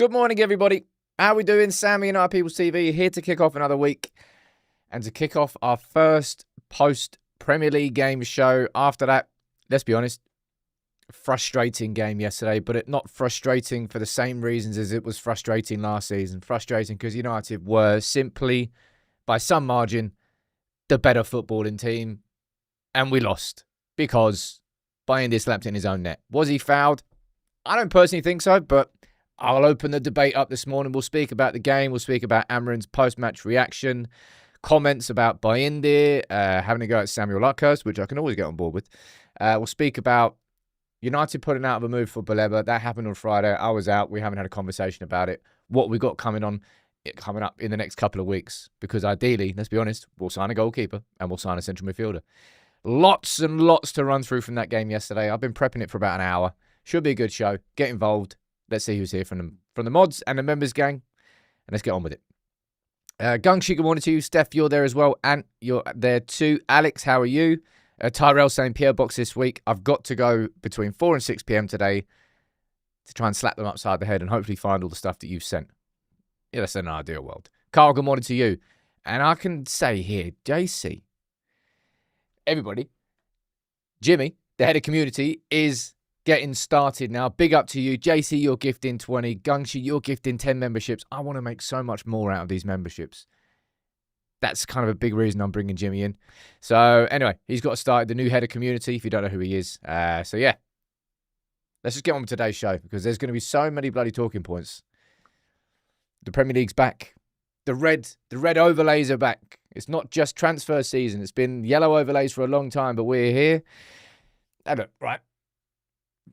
Good morning, everybody. How we doing? Sammy and our People's TV here to kick off another week and to kick off our first post-Premier League game show. After that, let's be honest, frustrating game yesterday, but not frustrating for the same reasons as it was frustrating last season. Frustrating because United were simply, by some margin, the better footballing team, and we lost because Bayindr slapped it in his own net. Was he fouled? I don't personally think so, but I'll open the debate up this morning. We'll speak about the game. We'll speak about Amorim's post-match reaction, comments about Bayindr, having a go at Samuel Luckhurst, which I can always get on board with. We'll speak about United putting out of a move for Baleba. That happened on Friday. I was out. We haven't had a conversation about it. What we got coming up in the next couple of weeks. Because ideally, let's be honest, we'll sign a goalkeeper and we'll sign a central midfielder. Lots and lots to run through from that game yesterday. I've been prepping it for about an hour. Should be a good show. Get involved. Let's see who's here from the mods and the members gang. And let's get on with it. Gungshi, good morning to you. Steph, you're there as well. And you're there too. Alex, how are you? Tyrell saying PO Box this week. I've got to go between 4 and 6 p.m. today to try and slap them upside the head and hopefully find all the stuff that you've sent. Yeah, that's an ideal world. Carl, good morning to you. And I can say here, JC, everybody, Jimmy, the head of community, is getting started now. Big up to you. JC, you're gifting 20. Gungshi, you're gifting 10 memberships. I want to make so much more out of these memberships. That's kind of a big reason I'm bringing Jimmy in. So anyway, he's got started, the new head of community, if you don't know who he is. So yeah, let's just get on with today's show because there's going to be so many bloody talking points. The Premier League's back. The red overlays are back. It's not just transfer season. It's been yellow overlays for a long time, but we're here. Right.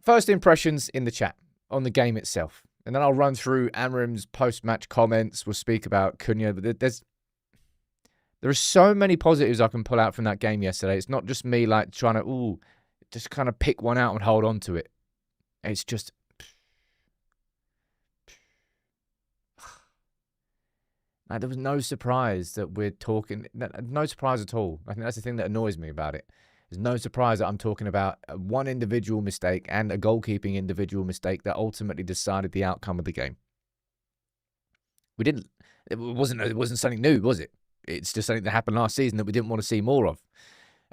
First impressions in the chat on the game itself. And then I'll run through Amorim's post-match comments. We'll speak about Cunha. But there are so many positives I can pull out from that game yesterday. It's not just me like trying to, just kind of pick one out and hold on to it. It's just, like, there was no surprise that we're talking, no surprise at all. I think that's the thing that annoys me about it. There's no surprise that I'm talking about one individual mistake and a goalkeeping individual mistake that ultimately decided the outcome of the game. It wasn't something new, was it? It's just something that happened last season that we didn't want to see more of.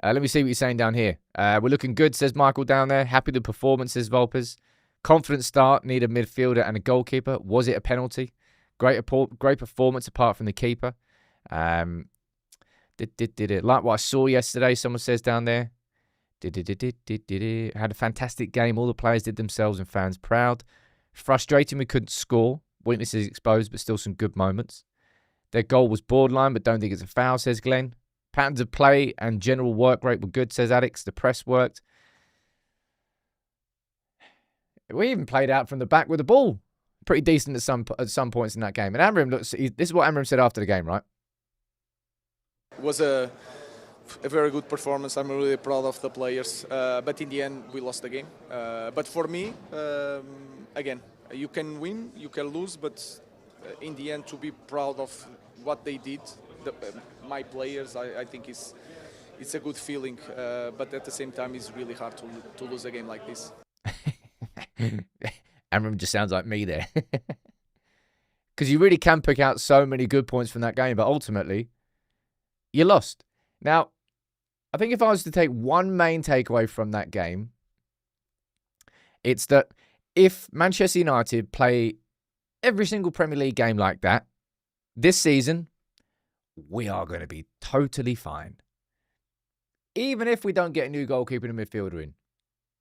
Let me see what you're saying down here. We're looking good, says Michael down there. Happy with the performance, says Volpers. Confident start, need a midfielder and a goalkeeper. Was it a penalty? Great performance apart from the keeper. Did it like what I saw yesterday? Someone says down there. Had a fantastic game. All the players did themselves and fans proud. Frustrating we couldn't score. Weaknesses exposed, but still some good moments. Their goal was borderline, but don't think it's a foul, says Glenn. Patterns of play and general work rate were good, says Alex. The press worked. We even played out from the back with the ball. Pretty decent at some points in that game. And Amorim this is what Amorim said after the game, right? It was a very good performance. I'm really proud of the players. But in the end, we lost the game. But for me, again, you can win, you can lose, but in the end, to be proud of what they did, my players, I think it's a good feeling. But at the same time, it's really hard to lose a game like this. Amorim just sounds like me there. Because you really can pick out so many good points from that game, but ultimately, you lost. Now, I think if I was to take one main takeaway from that game, it's that if Manchester United play every single Premier League game like that, this season, we are going to be totally fine. Even if we don't get a new goalkeeper and midfielder in,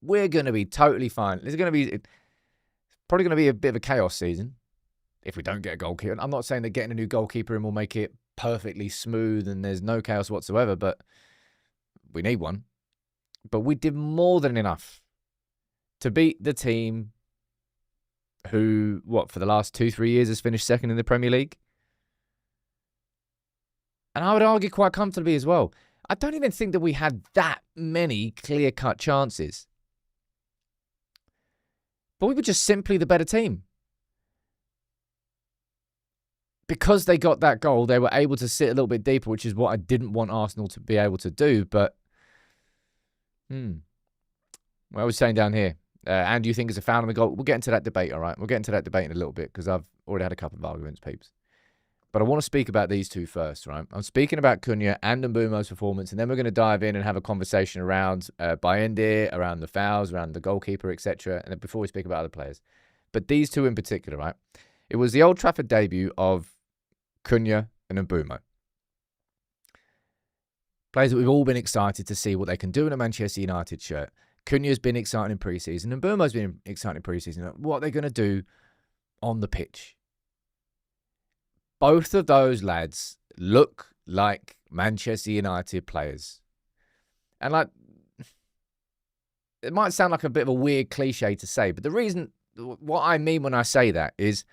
we're going to be totally fine. It's probably going to be a bit of a chaos season if we don't get a goalkeeper. I'm not saying that getting a new goalkeeper in will make it perfectly smooth and there's no chaos whatsoever, but we need one. But we did more than enough to beat the team who, for the last 2-3 years has finished second in the Premier League. And I would argue quite comfortably as well. I don't even think that we had that many clear-cut chances. But we were just simply the better team. Because they got that goal, they were able to sit a little bit deeper, which is what I didn't want Arsenal to be able to do. But, what I was saying down here, And do you think it's a foul on the goal? We'll get into that debate, all right? We'll get into that debate in a little bit because I've already had a couple of arguments, peeps. But I want to speak about these two first, right? I'm speaking about Cunha and Mbeumo's performance, and then we're going to dive in and have a conversation around Bayindr, around the fouls, around the goalkeeper, etc. And then before we speak about other players. But these two in particular, right? It was the Old Trafford debut of Cunha and Mbeumo. Players that we've all been excited to see what they can do in a Manchester United shirt. Cunha's been exciting in pre-season, and Mbeumo's been exciting in pre-season. What they're going to do on the pitch. Both of those lads look like Manchester United players. And like, it might sound like a bit of a weird cliche to say, but the reason, what I mean when I say that is,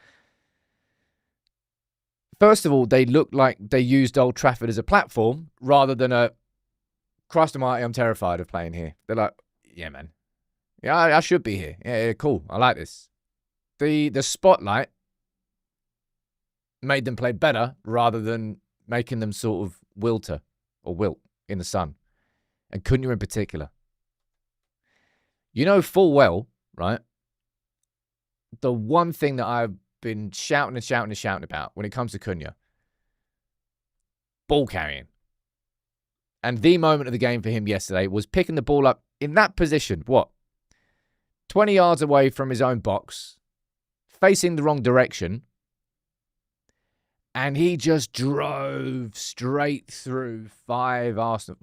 first of all, they look like they used Old Trafford as a platform rather than a, Christ almighty, I'm terrified of playing here. They're like, yeah, man. Yeah, I should be here. Yeah, cool. I like this. The spotlight made them play better rather than making them sort of wilter or wilt in the sun. And Cunha in particular. You know full well, right? The one thing that I've been shouting about when it comes to Cunha. Ball carrying. And the moment of the game for him yesterday was picking the ball up in that position. What? 20 yards away from his own box. Facing the wrong direction. And he just drove straight through five Arsenal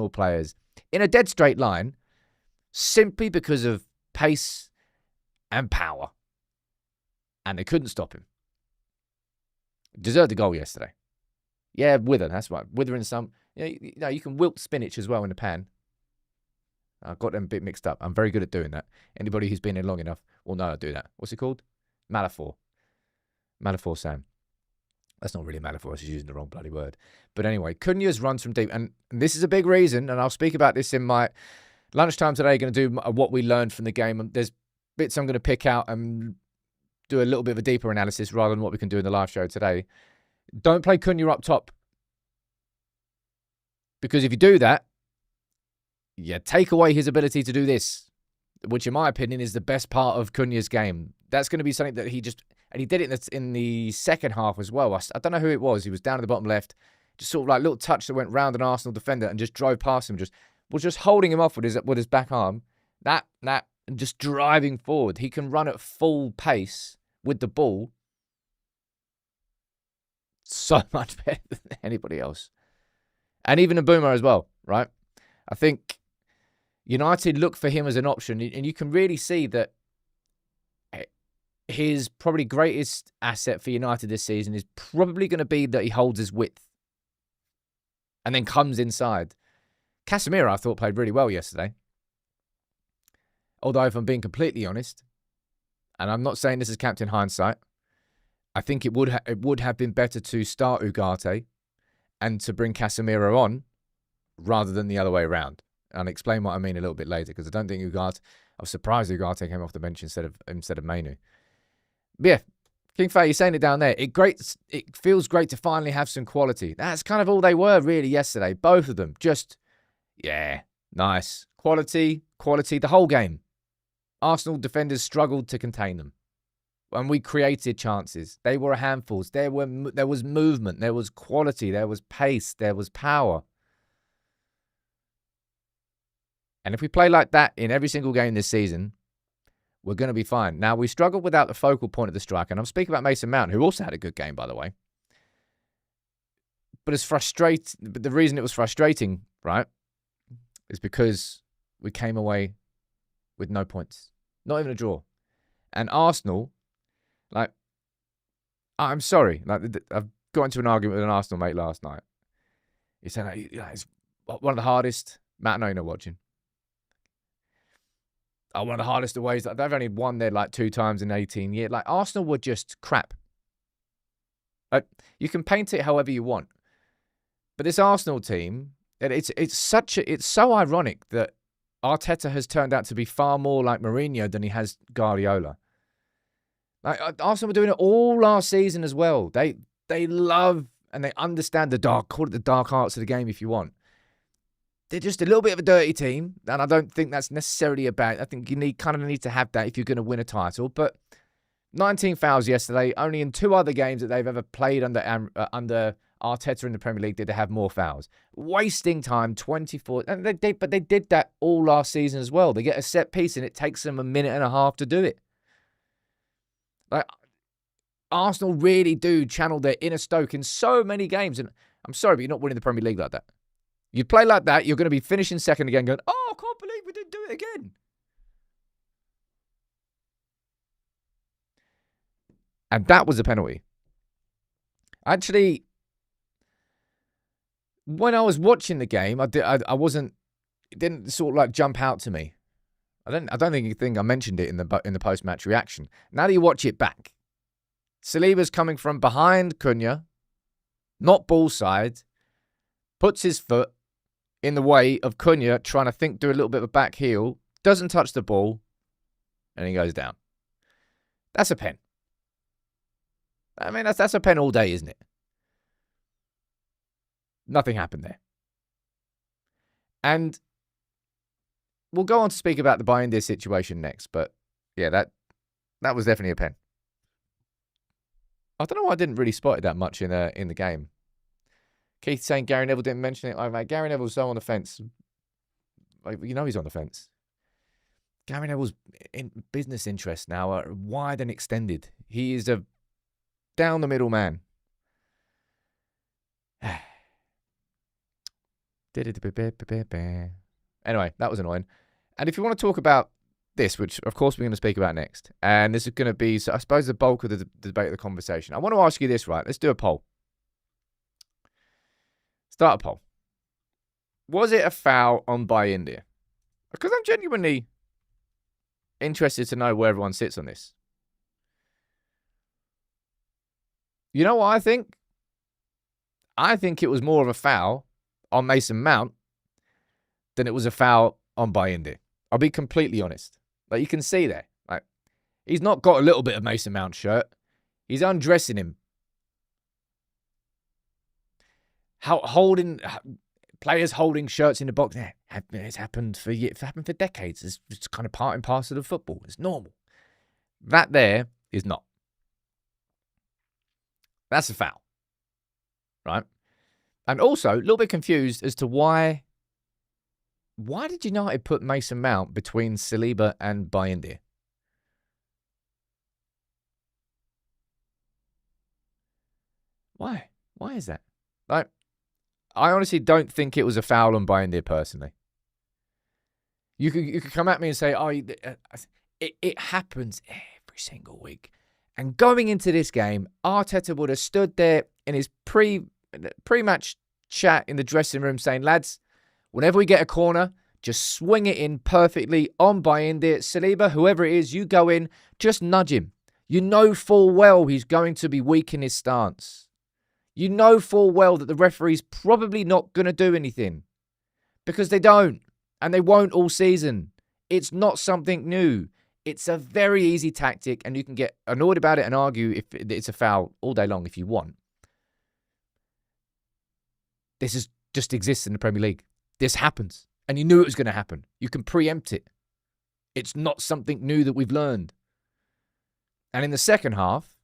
players in a dead straight line simply because of pace and power. And they couldn't stop him. Deserved the goal yesterday. Yeah, wither, that's right. Wither in some... You know, you can wilt spinach as well in the pan. I got them a bit mixed up. I'm very good at doing that. Anybody who's been in long enough will know I do that. What's it called? Malafor Sam. That's not really Malafor. I was just using the wrong bloody word. But anyway, Cunha's runs from deep. And this is a big reason, and I'll speak about this in my lunchtime today. Going to do what we learned from the game. There's bits I'm going to pick out and do a little bit of a deeper analysis rather than what we can do in the live show today. Don't play Cunha up top. Because if you do that, you take away his ability to do this, which in my opinion is the best part of Cunha's game. That's going to be something that he just... And he did it in the second half as well. I don't know who it was. He was down at the bottom left. Just sort of like a little touch that went round an Arsenal defender and just drove past him. Was just holding him off with his back arm. That, and just driving forward. He can run at full pace with the ball. So much better than anybody else. And even Mbeumo as well, right? I think United look for him as an option. And you can really see that his probably greatest asset for United this season is probably going to be that he holds his width and then comes inside. Casemiro, I thought, played really well yesterday. Although, if I'm being completely honest, and I'm not saying this is Captain Hindsight, I think it would have been better to start Ugarte and to bring Casemiro on rather than the other way around. And I'll explain what I mean a little bit later because I don't think Ugarte... I was surprised Ugarte came off the bench instead of Mainu. But yeah, King Faye, you're saying it down there. It feels great to finally have some quality. That's kind of all they were really yesterday. Both of them. Just, yeah, nice. Quality, the whole game. Arsenal defenders struggled to contain them. And we created chances. They were handfuls. There was movement. There was quality. There was pace. There was power. And if we play like that in every single game this season, we're going to be fine. Now, we struggled without the focal point of the striker. And I'm speaking about Mason Mount, who also had a good game, by the way. But the reason it was frustrating, right, is because we came away with no points. Not even a draw. And Arsenal, like, I'm sorry. Like, I've got into an argument with an Arsenal mate last night. He said, it's one of the hardest. Matt, I know you're not watching. One of the hardest ways. They've only won there like 2 times in 18 years. Like, Arsenal were just crap. Like, you can paint it however you want. But this Arsenal team, it's so ironic that Arteta has turned out to be far more like Mourinho than he has Guardiola. Like, Arsenal were doing it all last season as well. They love and they understand call it the dark arts of the game if you want. they're just a little bit of a dirty team, and I don't think that's necessarily a bad. I think you kind of need to have that if you're going to win a title. But 19 fouls yesterday. Only in 2 other games that they've ever played under Arteta in the Premier League did they have more fouls. Wasting time, 24. And but they did that all last season as well. They get a set piece and it takes them a minute and a half to do it. Like, Arsenal really do channel their inner Stoke in so many games. And I'm sorry, but you're not winning the Premier League like that. You play like that, you're going to be finishing second again going, oh, I can't believe we didn't do it again. And that was a penalty. Actually, when I was watching the game, it didn't sort of like jump out to me. I don't think I mentioned it in the post-match reaction. Now that you watch it back, Saliba's coming from behind Cunha, not ball side, puts his foot in the way of Cunha trying to do a little bit of a back heel, doesn't touch the ball, and he goes down. That's a pen. I mean, that's a pen all day, isn't it? Nothing happened there. And we'll go on to speak about the Bayindr situation next, but yeah, that was definitely a pen. I don't know why I didn't really spot it that much in the game. Keith saying Gary Neville didn't mention it. Oh, mate, Gary Neville's so on the fence. Like, you know he's on the fence. Gary Neville's business interests now are wide and extended. He is a down the middle man. Anyway, that was annoying. And if you want to talk about this, which of course we're going to speak about next, and this is going to be, I suppose, the bulk of the debate of the conversation. I want to ask you this, right? Let's do a poll. Start a poll. Was it a foul on Bayindr? Because I'm genuinely interested to know where everyone sits on this. You know what I think? I think it was more of a foul on Mason Mount than it was a foul on Bayindr. I'll be completely honest. Like, you can see there. Like, he's not got a little bit of Mason Mount's shirt. He's undressing him. Players holding shirts in the box. It's happened for decades. It's kind of part and parcel of football. It's normal. That there is not. That's a foul. Right? And also, a little bit confused as to why did United put Mason Mount between Saliba and Bayindr? Why? Why is that? Like, I honestly don't think it was a foul on Bayindr personally. You could come at me and say, oh, it happens every single week. And going into this game, Arteta would have stood there in his pre-match chat in the dressing room saying, lads, whenever we get a corner, just swing it in perfectly on Bayindr. Saliba, whoever it is, you go in, just nudge him. You know full well he's going to be weak in his stance. You know full well that the referee's probably not going to do anything. Because they don't. And they won't all season. It's not something new. It's a very easy tactic, and you can get annoyed about it and argue if it's a foul all day long if you want. This just exists in the Premier League. This happens. And you knew it was going to happen. You can preempt it. It's not something new that we've learned. And in the second half,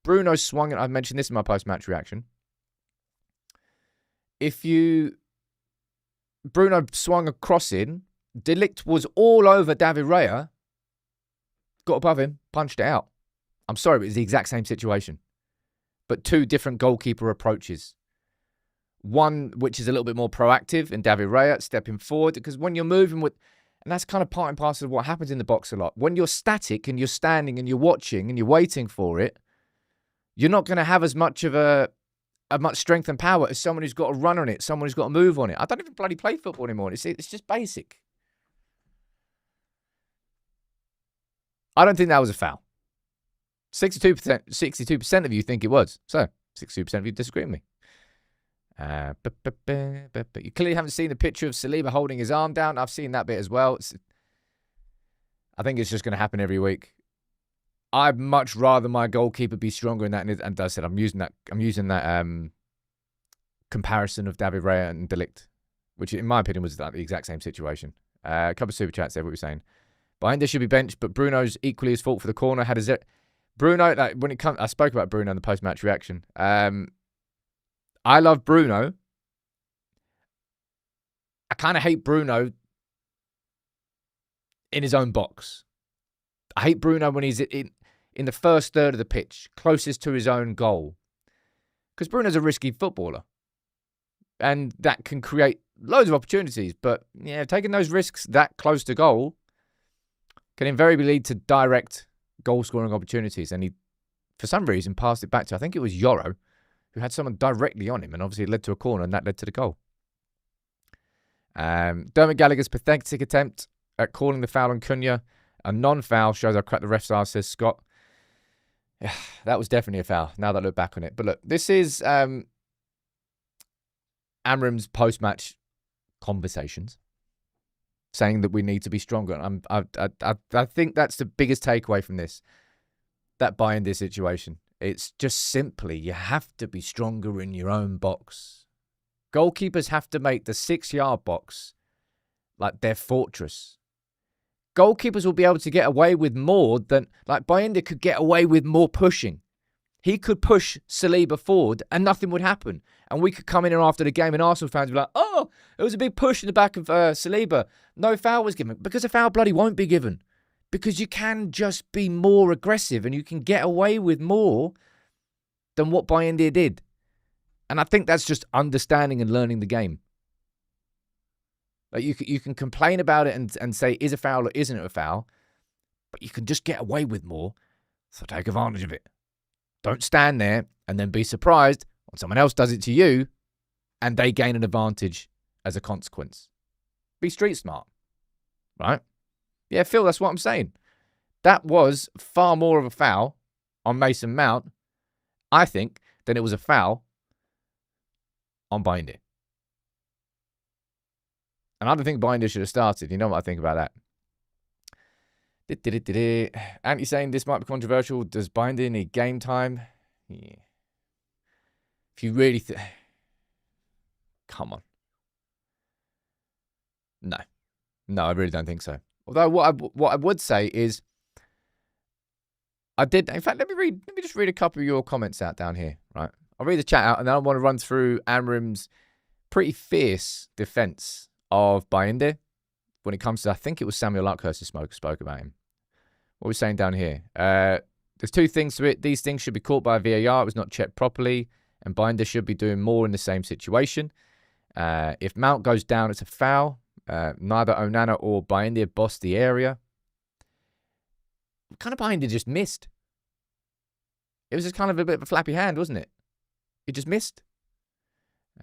Bruno swung, and I mentioned this in my post-match reaction. Bruno swung a cross in, De Ligt was all over David Raya, got above him, punched it out. I'm sorry, but it's the exact same situation. But 2 different goalkeeper approaches. One, which is a little bit more proactive, in David Raya, stepping forward. Because when you're moving with... And that's kind of part and parcel of what happens in the box a lot. When you're static and you're standing and you're watching and you're waiting for it, you're not going to have as much of a much strength and power as someone who's got to run on it, someone who's got to move on it. I don't even bloody play football anymore. It's just basic. I don't think that was a foul. 62% of you think it was. So, 62% of you disagree with me. But you clearly haven't seen the picture of Saliba holding his arm down. I've seen that bit as well. I think it's just going to happen every week. I'd much rather my goalkeeper be stronger in that. And as I said, I'm using that comparison of David Raya and De Ligt. which in my opinion was like the exact same situation. A couple of super chats there, what we're saying. Bayindr should be benched, but Bruno's equally his fault for the corner. How does it? Bruno, like when it comes, I spoke about Bruno in the post-match reaction. I love Bruno. I kind of hate Bruno in his own box. I hate Bruno when he's in the first third of the pitch, closest to his own goal. Because Bruno's a risky footballer. And that can create loads of opportunities. But, yeah, taking those risks that close to goal can invariably lead to direct goal-scoring opportunities. And he, for some reason, passed it back to, I think it was Yoro, who had someone directly on him. And obviously it led to a corner, and that led to the goal. Dermot Gallagher's pathetic attempt at calling the foul on Cunha a non-foul shows how crap the refs are, says Scott. Yeah, that was definitely a foul, now that I look back on it. But look, this is Amorim's post-match conversations, saying that we need to be stronger. I think that's the biggest takeaway from this, that Bayindr situation. It's just simply, you have to be stronger in your own box. Goalkeepers have to make the 6-yard box like their fortress. Goalkeepers will be able to get away with more than, like Bayindr could get away with more pushing. He could push Saliba forward and nothing would happen. And we could come in here after the game and Arsenal fans would be like, oh, it was a big push in the back of Saliba. No foul was given. Because a foul bloody won't be given. Because you can just be more aggressive and you can get away with more than what Bayindr did. And I think that's just understanding and learning the game. Like you can complain about it and say, is a foul or isn't it a foul? But you can just get away with more. So take advantage of it. Don't stand there and then be surprised when someone else does it to you and they gain an advantage as a consequence. Be street smart. Right? Yeah, Phil, that's what I'm saying. That was far more of a foul on Mason Mount, I think, than it was a foul on Bayindr. And I don't think Bayindr should have started. You know what I think about that. Anti saying this might be controversial. Does Bayindr need game time? Yeah. If you really come on. No, I really don't think so. Although what I would say is, in fact, let me just read a couple of your comments out down here, right? I'll read the chat out and then I want to run through Amorim's pretty fierce defense of Bayindr when it comes to, I think it was Samuel Luckhurst who spoke about him. What we're saying down here. There's two things to it. These things should be caught by VAR. It was not checked properly. And Bayindr should be doing more in the same situation. If Mount goes down, it's a foul. Neither Onana or Bayindr bossed the area. Kind of Bayindr just missed. It was just kind of a bit of a flappy hand, wasn't it? It just missed.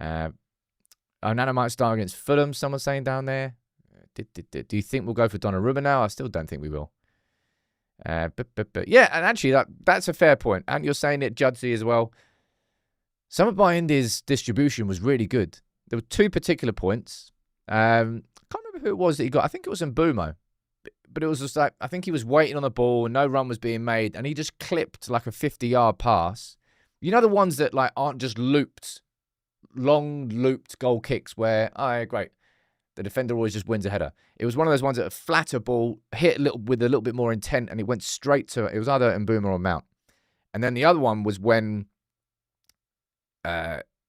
Onana might start against Fulham, someone's saying down there. Do you think we'll go for Donnarumma now? I still don't think we will. But yeah, and actually that's a fair point. And you're saying it, Judsey, as well. Some of Bayindr's distribution was really good. There were two particular points. I can't remember who it was that he got. I think it was Mbumo. But it was just like, I think he was waiting on the ball and no run was being made. And he just clipped like a 50-yard pass. You know the ones that like aren't just looped, long looped goal kicks where, oh, yeah, great. The defender always just wins a header. It was one of those ones that a flatter ball hit with a little bit more intent and it went straight to, it was either Mbumo or Mount. And then the other one was when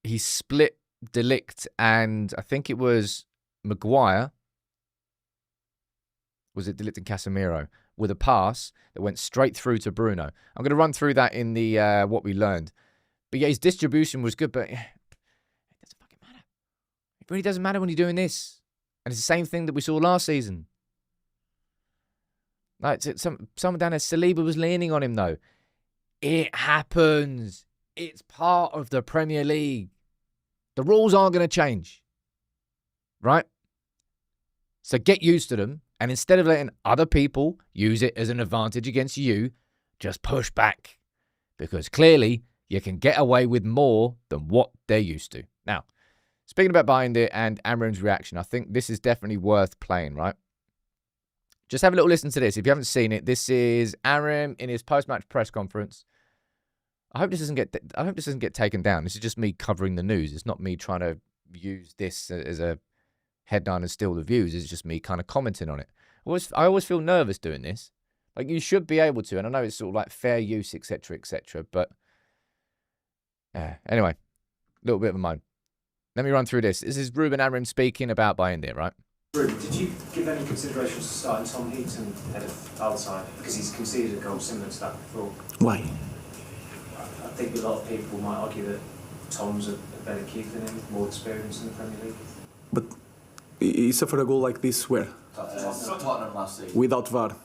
he split De Ligt and I think it was Maguire. Was it De Ligt and Casemiro? With a pass that went straight through to Bruno. I'm going to run through that in the what we learned. But yeah, his distribution was good, but it doesn't fucking matter. It really doesn't matter when you're doing this. And it's the same thing that we saw last season. Like someone down there, Saliba was leaning on him though. It happens. It's part of the Premier League. The rules aren't going to change. Right? So get used to them. And instead of letting other people use it as an advantage against you, just push back. Because clearly, you can get away with more than what they're used to. Now, speaking about Bayindr and Amorim's reaction, I think this is definitely worth playing, right? Just have a little listen to this. If you haven't seen it, this is Amorim in his post-match press conference. I hope this doesn't get taken down. This is just me covering the news. It's not me trying to use this as a headline and steal the views. It's just me kind of commenting on it. I always feel nervous doing this. Like, you should be able to, and I know it's sort of like fair use, etc., etc. But anyway, a little bit of a moan. Let me run through this. This is Ruben Amorim speaking about Bayindr, right? Ruben, did you give any consideration to starting Tom Heaton ahead of Altai? Because he's conceded a goal similar to that before. Why? I think a lot of people might argue that Tom's a better keeper than him, more experienced in the Premier League. But he suffered a goal like this where? Tottenham last season. Without VAR.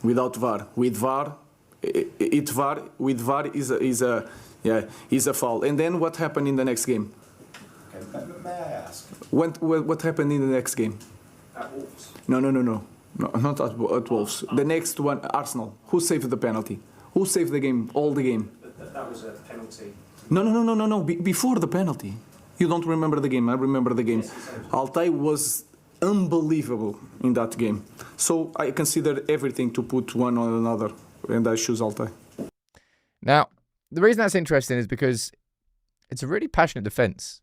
Without VAR. With VAR, with VAR is a foul. And then what happened in the next game? Okay, may I ask? What happened in the next game? At Wolves. No, not at Wolves. The next one, Arsenal. Who saved the penalty? Who saved the game? All the game. That was a penalty. No. Before the penalty. You don't remember the game. I remember the game. Altai was unbelievable in that game. So I consider everything to put one on another, and I choose Altai. Now, the reason that's interesting is because it's a really passionate defence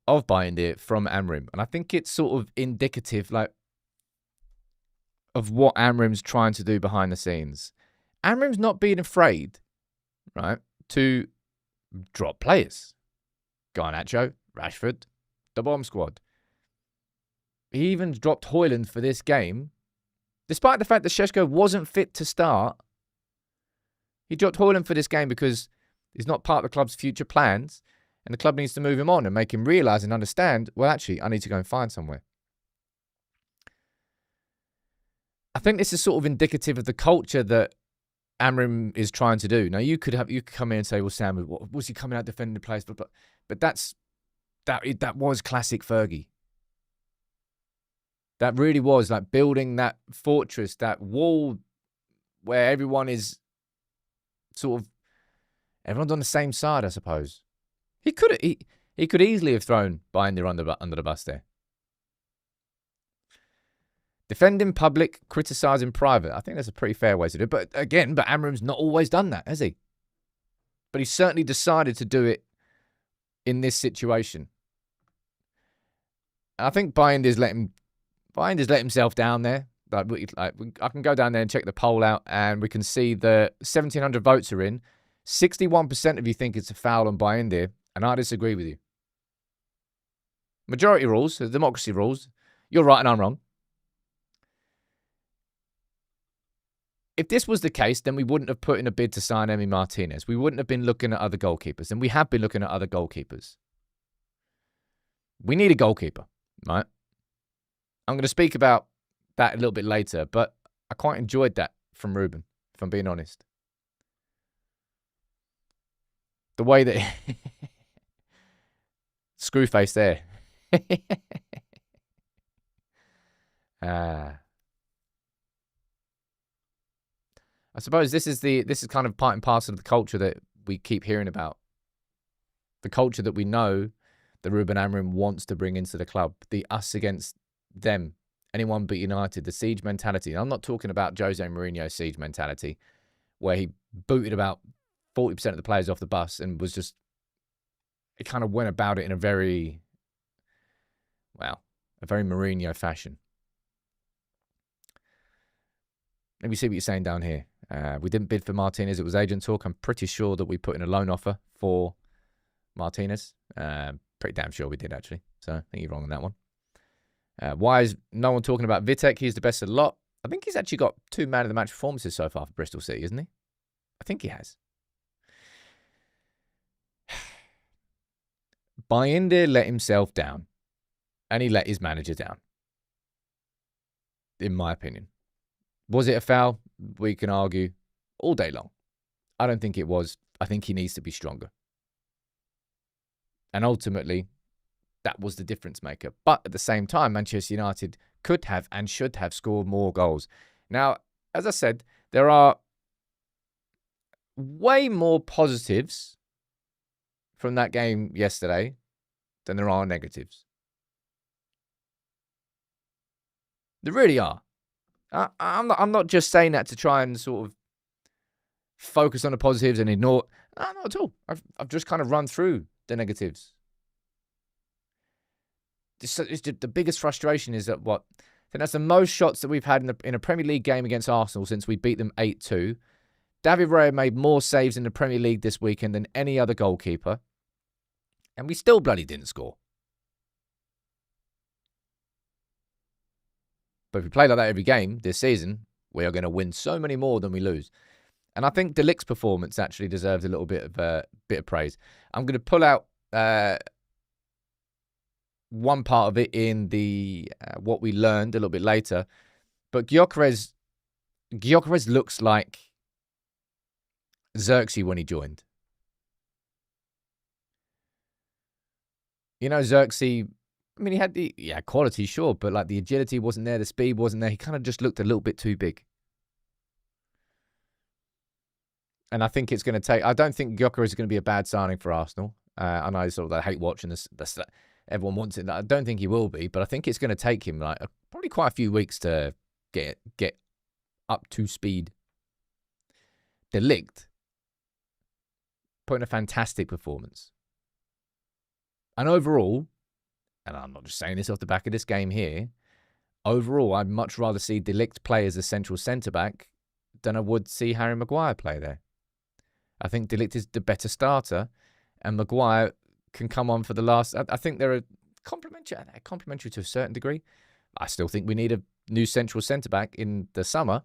of Bayindr from Amorim. And I think it's sort of indicative, like, of what Amorim's trying to do behind the scenes. Amorim's not being afraid, right, to drop players. Garnacho, Rashford, the bomb squad. He even dropped Højlund for this game. Despite the fact that Šeško wasn't fit to start, he dropped Højlund for this game because he's not part of the club's future plans, and the club needs to move him on and make him realise and understand, well, actually, I need to go and find somewhere. I think this is sort of indicative of the culture that Amorim is trying to do. Now, you could come in and say, well, Sam, what, was he coming out defending the place? But that was classic Fergie. That really was like building that fortress, that wall where everyone is sort of, everyone's on the same side, I suppose. He could easily have thrown Bayindr under the bus there. Defend in public, criticise in private. I think that's a pretty fair way to do it. But again, Amorim's not always done that, has he? But he certainly decided to do it in this situation. I think Bayindr's let himself down there. I can go down there and check the poll out, and we can see the 1,700 votes are in. 61% of you think it's a foul on Bayindr, and I disagree with you. Majority rules, the democracy rules. You're right and I'm wrong. If this was the case, then we wouldn't have put in a bid to sign Emi Martinez. We wouldn't have been looking at other goalkeepers, and we have been looking at other goalkeepers. We need a goalkeeper, right? I'm going to speak about that a little bit later, but I quite enjoyed that from Ruben, if I'm being honest. The way that... Screwface there. I suppose this is kind of part and parcel of the culture that we keep hearing about. The culture that we know that Ruben Amorim wants to bring into the club. The us against them. Anyone but United. The siege mentality. I'm not talking about Jose Mourinho's siege mentality, where he booted about 40% of the players off the bus and was just... It kind of went about it in a very Mourinho fashion. Let me see what you're saying down here. We didn't bid for Martinez. It was agent talk. I'm pretty sure that we put in a loan offer for Martinez. Pretty damn sure we did, actually. So I think you're wrong on that one. Why is no one talking about Vitek? He's the best of the lot. I think he's actually got 2 man-of-the-match performances so far for Bristol City, isn't he? I think he has. Bayindr let himself down. And he let his manager down. In my opinion. Was it a foul? We can argue all day long. I don't think it was. I think he needs to be stronger. And ultimately, that was the difference maker. But at the same time, Manchester United could have and should have scored more goals. Now, as I said, there are way more positives from that game yesterday than there are negatives. There really are. I'm not just saying that to try and sort of focus on the positives and ignore... No, not at all. I've just kind of run through the negatives. it's just the biggest frustration is that I think that's the most shots that we've had in a Premier League game against Arsenal since we beat them 8-2. David Raya made more saves in the Premier League this weekend than any other goalkeeper. And we still bloody didn't score. But if we play like that every game this season, we are going to win so many more than we lose. And I think De Ligt's performance actually deserves a little bit of praise. I'm going to pull out one part of it in the what we learned a little bit later. But Gyökeres looks like Xerxes when he joined. You know, Xerxes, I mean, he had the quality, sure, but like the agility wasn't there, the speed wasn't there. He kind of just looked a little bit too big. And I think it's going to take... I don't think Gyökeres is going to be a bad signing for Arsenal. I know sort of I hate watching this. Everyone wants it. I don't think he will be, but I think it's going to take him like probably quite a few weeks to get up to speed. De Ligt put in a fantastic performance. And overall, and I'm not just saying this off the back of this game here, overall, I'd much rather see De Ligt play as a central centre-back than I would see Harry Maguire play there. I think De Ligt is the better starter, and Maguire can come on for the last... I think they're complementary to a certain degree. I still think we need a new central centre-back in the summer.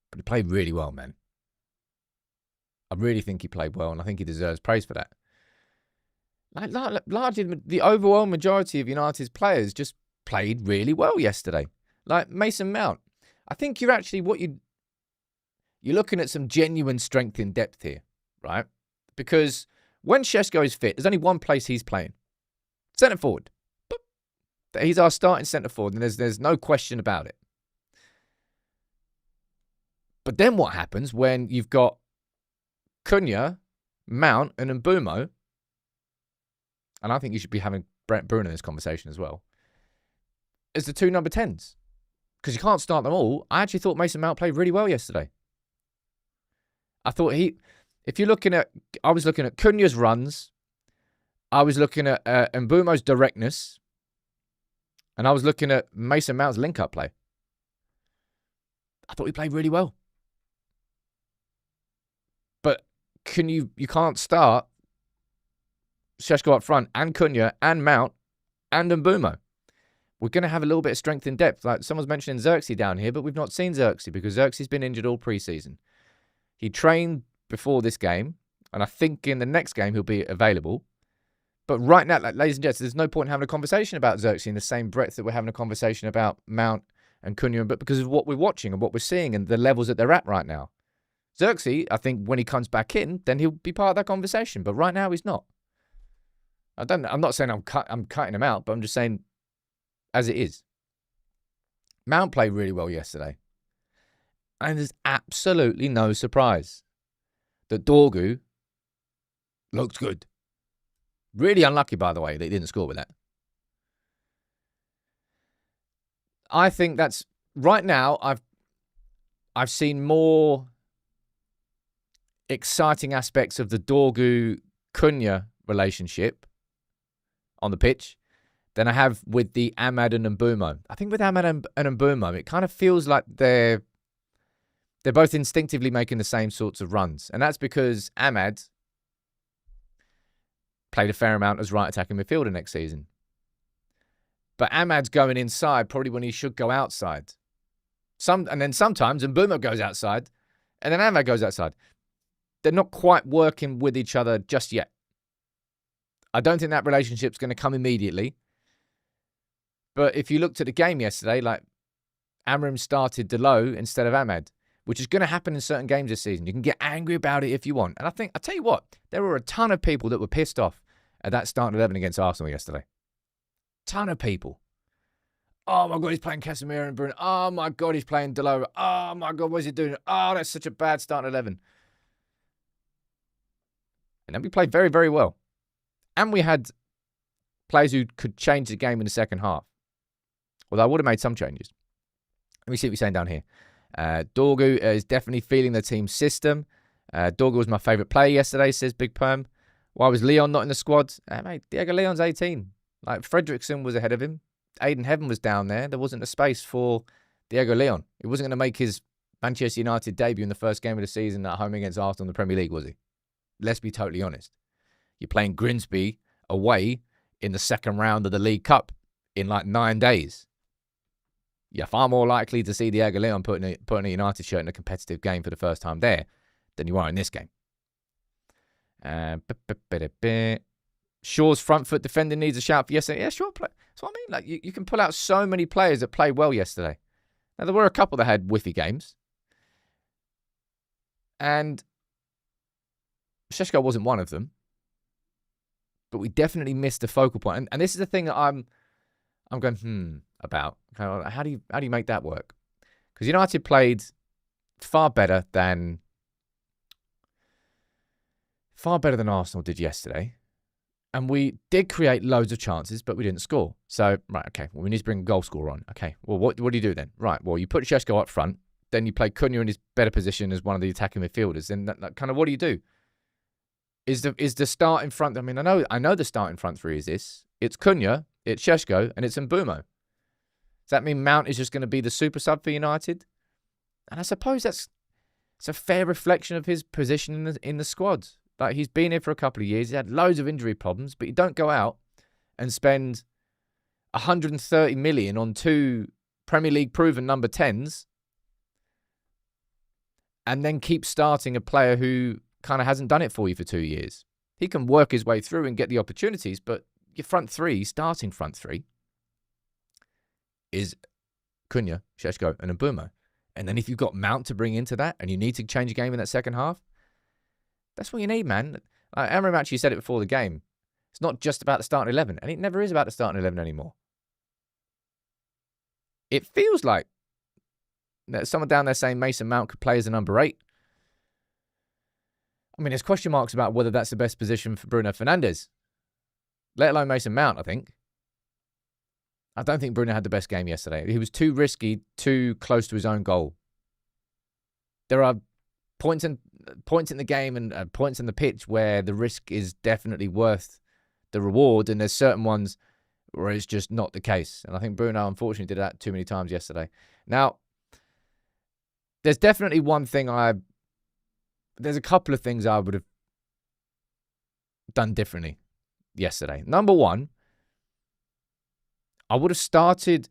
But he played really well, man. I really think he played well, and I think he deserves praise for that. Largely, the overwhelming majority of United's players just played really well yesterday. Like Mason Mount. I think you're actually you're looking at some genuine strength in depth here, right? Because when Šeško is fit, there's only one place he's playing. Centre forward. He's our starting centre forward, and there's no question about it. But then what happens when you've got Cunha, Mount, and Mbeumo? And I think you should be having Brent Bruno in this conversation as well, as the two number 10s. Because you can't start them all. I actually thought Mason Mount played really well yesterday. I thought I was looking at Cunha's runs. I was looking at Mbeumo's directness. And I was looking at Mason Mount's link-up play. I thought he played really well. But you can't start Šeško up front and Cunha and Mount and Mbeumo. We're going to have a little bit of strength in depth. Like someone's mentioning Xerxes down here, but we've not seen Xerxes because Xerxes has been injured all pre-season. He trained before this game, and I think in the next game he'll be available. But right now, like, ladies and gents, there's no point in having a conversation about Xerxes in the same breadth that we're having a conversation about Mount and Cunha, but because of what we're watching and what we're seeing and the levels that they're at right now. Xerxes, I think when he comes back in, then he'll be part of that conversation. But right now, he's not. I'm not saying I'm cutting him out, but I'm just saying as it is. Mount played really well yesterday. And there's absolutely no surprise that Dorgu looked good. Really unlucky, by the way, that he didn't score with that. I think that's... Right now, I've seen more exciting aspects of the Dorgu-Cunha relationship on the pitch than I have with the Amad and Mbeumo. I think with Amad and Mbeumo, it kind of feels like they're both instinctively making the same sorts of runs. And that's because Amad played a fair amount as right attacking midfielder next season. But Amad's going inside probably when he should go outside. And then sometimes Mbeumo goes outside and then Amad goes outside. They're not quite working with each other just yet. I don't think that relationship's going to come immediately. But if you looked at the game yesterday, like Amorim started Delo instead of Amad, which is going to happen in certain games this season. You can get angry about it if you want. And I'll tell you what, there were a ton of people that were pissed off at that starting 11 against Arsenal yesterday. Ton of people. Oh my God, he's playing Casemiro and Bruno. Oh my God, he's playing Delo. Oh my God, what's he doing? Oh, that's such a bad starting 11. And then we played very, very well. And we had players who could change the game in the second half. Although I would have made some changes. Let me see what you're saying down here. Dorgu is definitely feeling the team system. Dorgu was my favourite player yesterday, says Big Perm. Why was Leon not in the squad? Mate, Diego Leon's 18. Like, Fredrickson was ahead of him. Aiden Heaven was down there. There wasn't a space for Diego Leon. He wasn't going to make his Manchester United debut in the first game of the season at home against Arsenal in the Premier League, was he? Let's be totally honest. You're playing Grimsby away in the second round of the League Cup in like 9 days. You're far more likely to see Diego Leon putting a United shirt in a competitive game for the first time there than you are in this game. Shaw's front foot defending needs a shout for yesterday. Yeah, sure. That's what I mean. Like, you can pull out so many players that played well yesterday. Now, there were a couple that had whiffy games. And Šeško wasn't one of them. But we definitely missed the focal point. And this is the thing that I'm going, about. How do you make that work? Because United played far better than Arsenal did yesterday. And we did create loads of chances, but we didn't score. So, right, okay, well, we need to bring a goal scorer on. Okay, well, what do you do then? Right, well, you put Šeško up front, then you play Cunha in his better position as one of the attacking midfielders. Then that kind of, what do you do? Is the start in front? I mean, I know the start in front three is this. It's Cunha, it's Šeško, and it's Mbeumo. Does that mean Mount is just going to be the super sub for United? And I suppose it's a fair reflection of his position in the squad. Like, he's been here for a couple of years. He had loads of injury problems, but you don't go out and spend 130 million on 2 Premier League proven number 10s and then keep starting a player who kind of hasn't done it for you for 2 years. He can work his way through and get the opportunities, but your front three, starting front three, is Cunha, Šeško, and Mbeumo. And then if you've got Mount to bring into that and you need to change a game in that second half, that's what you need, man. Amorim actually said it before the game. It's not just about the starting 11, and it never is about the starting 11 anymore. It feels like there's someone down there saying Mason Mount could play as a number 8. I mean, there's question marks about whether that's the best position for Bruno Fernandes, let alone Mason Mount, I think. I don't think Bruno had the best game yesterday. He was too risky, too close to his own goal. There are points in the game and points in the pitch where the risk is definitely worth the reward, and there's certain ones where it's just not the case. And I think Bruno, unfortunately, did that too many times yesterday. Now, there's definitely there's a couple of things I would have done differently yesterday. Number one, I would have started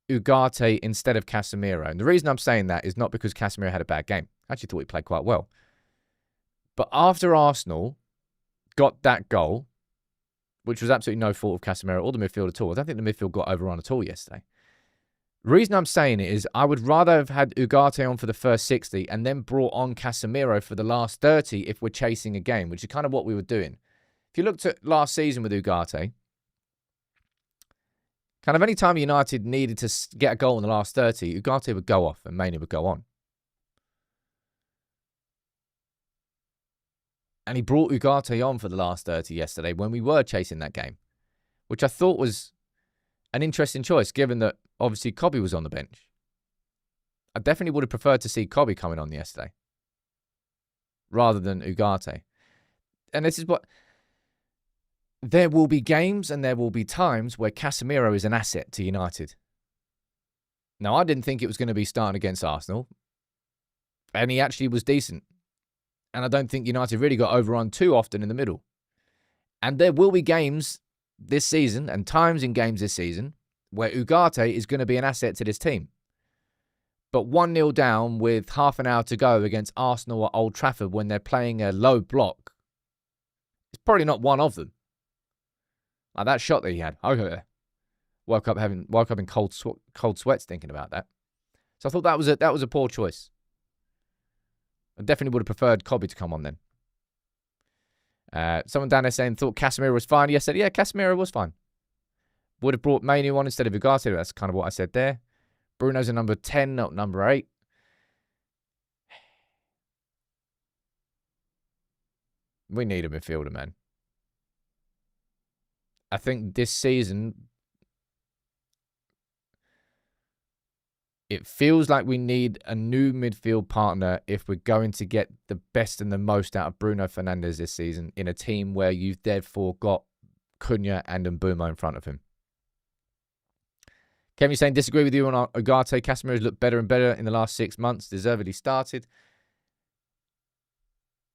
Ugarte instead of Casemiro. And the reason I'm saying that is not because Casemiro had a bad game. I actually thought he played quite well. But after Arsenal got that goal, which was absolutely no fault of Casemiro or the midfield at all, I don't think the midfield got overrun at all yesterday. The reason I'm saying it is I would rather have had Ugarte on for the first 60 and then brought on Casemiro for the last 30 if we're chasing a game, which is kind of what we were doing. If you looked at last season with Ugarte, kind of any time United needed to get a goal in the last 30, Ugarte would go off and Mainoo would go on. And he brought Ugarte on for the last 30 yesterday when we were chasing that game, which I thought was an interesting choice, given that obviously Kobbie was on the bench. I definitely would have preferred to see Kobbie coming on yesterday rather than Ugarte. And this is what... There will be games and there will be times where Casemiro is an asset to United. Now, I didn't think it was going to be starting against Arsenal, and he actually was decent. And I don't think United really got overrun too often in the middle. And there will be games this season and times in games this season where Ugarte is going to be an asset to this team. But 1-0 down with half an hour to go against Arsenal at Old Trafford when they're playing a low block, it's probably not one of them. Like that shot that he had. Okay. Woke up in cold sweats thinking about that. So I thought that was a poor choice. I definitely would have preferred Kobbie to come on then. Someone down there saying thought Casemiro was fine yesterday. Yeah, Casemiro was fine. Would have brought Mainoo on instead of Ugarte. That's kind of what I said there. Bruno's a number 10, not number 8. We need a midfielder, man. I think this season, it feels like we need a new midfield partner if we're going to get the best and the most out of Bruno Fernandes this season in a team where you've therefore got Cunha and Mbeumo in front of him. Kevin saying, disagree with you on Ugarte. Casemiro's looked better and better in the last 6 months. Deservedly started.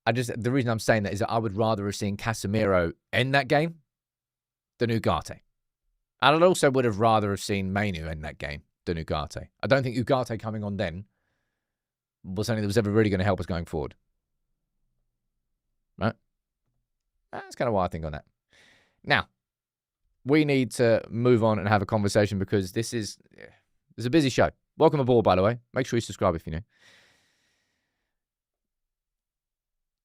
The reason I'm saying that is that I would rather have seen Casemiro end that game than Ugarte. And I also would have rather have seen Mainu end that game than Ugarte. I don't think Ugarte coming on then was something that was ever really going to help us going forward. Right? That's kind of what I think on that. Now, we need to move on and have a conversation because it's a busy show. Welcome aboard, by the way. Make sure you subscribe if you're new.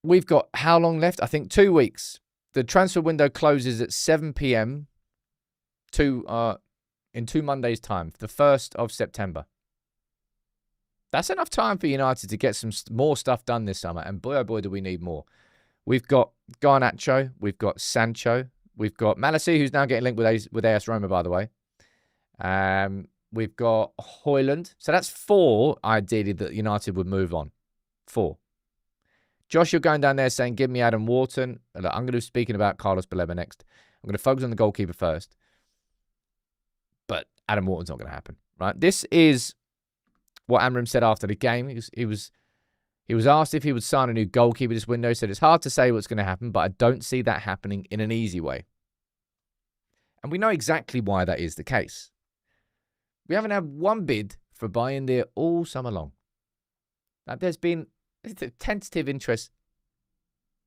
We've got how long left? I think 2 weeks. The transfer window closes at 7 p.m. In 2 Mondays' time, the 1st of September. That's enough time for United to get some more stuff done this summer, and boy, oh boy, do we need more. We've got Garnacho, we've got Sancho, we've got Malassi, who's now getting linked with AS Roma, by the way. We've got Højlund. So that's 4, ideally, that United would move on. 4. Josh, you're going down there saying, give me Adam Wharton. Look, I'm going to be speaking about Carlos Baleba next. I'm going to focus on the goalkeeper first. But Adam Wharton's not going to happen, right? This is what Amorim said after the game. He was asked if he would sign a new goalkeeper this window. He said, it's hard to say what's going to happen, but I don't see that happening in an easy way. And we know exactly why that is the case. We haven't had one bid for Bayindr all summer long. Now, there's been a tentative interest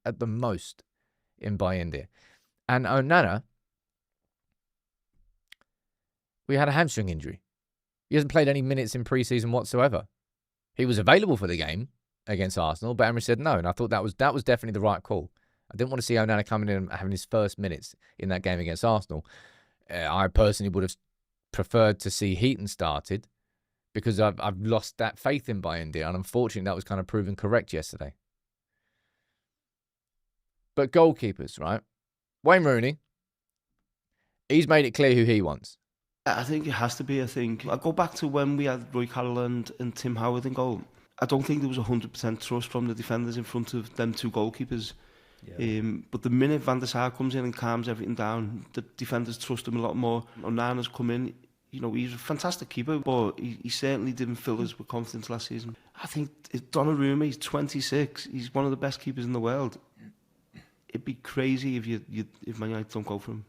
at the most in Bayindr. And Onana, we had a hamstring injury. He hasn't played any minutes in pre-season whatsoever. He was available for the game against Arsenal, but Emery said no, and I thought that was definitely the right call. I didn't want to see Onana coming in and having his first minutes in that game against Arsenal. I personally would have preferred to see Heaton started because I've lost that faith in Bayindr, and unfortunately that was kind of proven correct yesterday. But goalkeepers, right? Wayne Rooney, he's made it clear who he wants. I think it has to be. I go back to when we had Roy Carroll and Tim Howard in goal. I don't think there was 100% trust from the defenders in front of them 2 goalkeepers. Yeah. But the minute Van der Sar comes in and calms everything down, the defenders trust him a lot more. Onana's come in. You know, he's a fantastic keeper, but he certainly didn't fill us with confidence last season. I think Donnarumma, he's 26. He's one of the best keepers in the world. It'd be crazy if Man United don't go for him.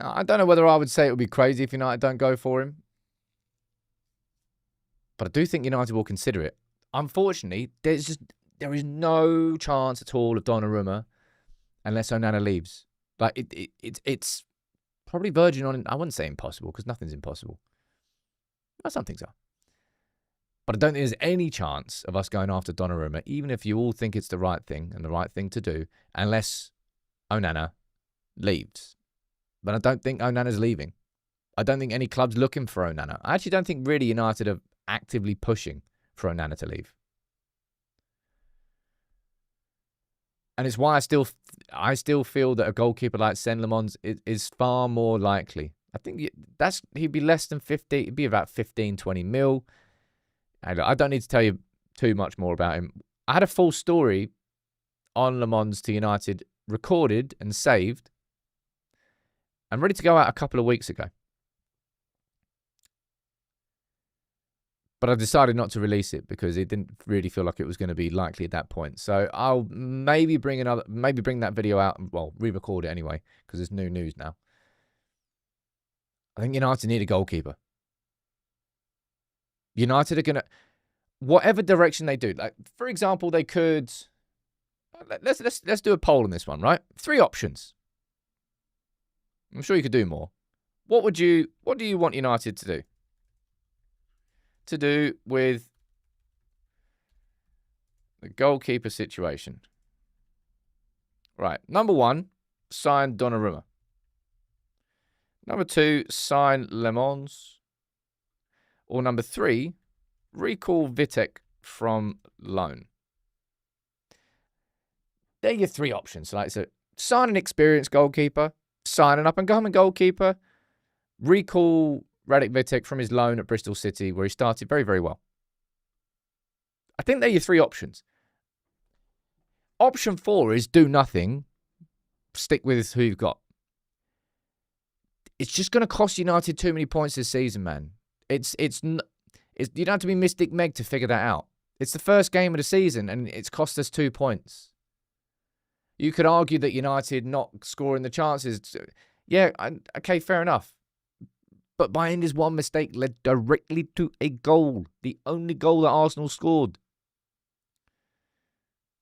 I don't know whether I would say it would be crazy if United don't go for him. But I do think United will consider it. Unfortunately, there is no chance at all of Donnarumma unless Onana leaves. Like it's probably verging on, I wouldn't say impossible, because nothing's impossible. Well, some things are. But I don't think there's any chance of us going after Donnarumma, even if you all think it's the right thing and the right thing to do, unless Onana leaves. But I don't think Onana's leaving. I don't think any club's looking for Onana. I actually don't think really United are actively pushing for Onana to leave. And it's why I still feel that a goalkeeper like Sen Lemons is far more likely. I think he'd be less than 50. It'd be about 15, 20 mil. And I don't need to tell you too much more about him. I had a full story on Lemons to United recorded and saved and ready to go out a couple of weeks ago. But I decided not to release it because it didn't really feel like it was going to be likely at that point. So I'll maybe bring that video out, well, re-record it anyway, because it's new news now. I think United need a goalkeeper. United are going to, whatever direction they do, like for example, they could, let's do a poll on this one, right? 3 options. I'm sure you could do more. What do you want United to do? To do with the goalkeeper situation. Right. Number 1, sign Donnarumma. Number 2, sign Lemons. Or number 3, recall Vitek from loan. They're your 3 options. So sign an experienced goalkeeper, sign an up-and-coming goalkeeper, recall Radik Vitek from his loan at Bristol City, where he started very, very well. I think they're your 3 options. Option 4 is do nothing stick with who you've got. It's just going to cost United too many points this season, man. You don't have to be Mystic Meg to figure that out. It's the first game of the season, and it's cost us 2 points. You could argue that United not scoring the chances. Yeah, okay, fair enough. But Bayindr's one mistake led directly to a goal. The only goal that Arsenal scored.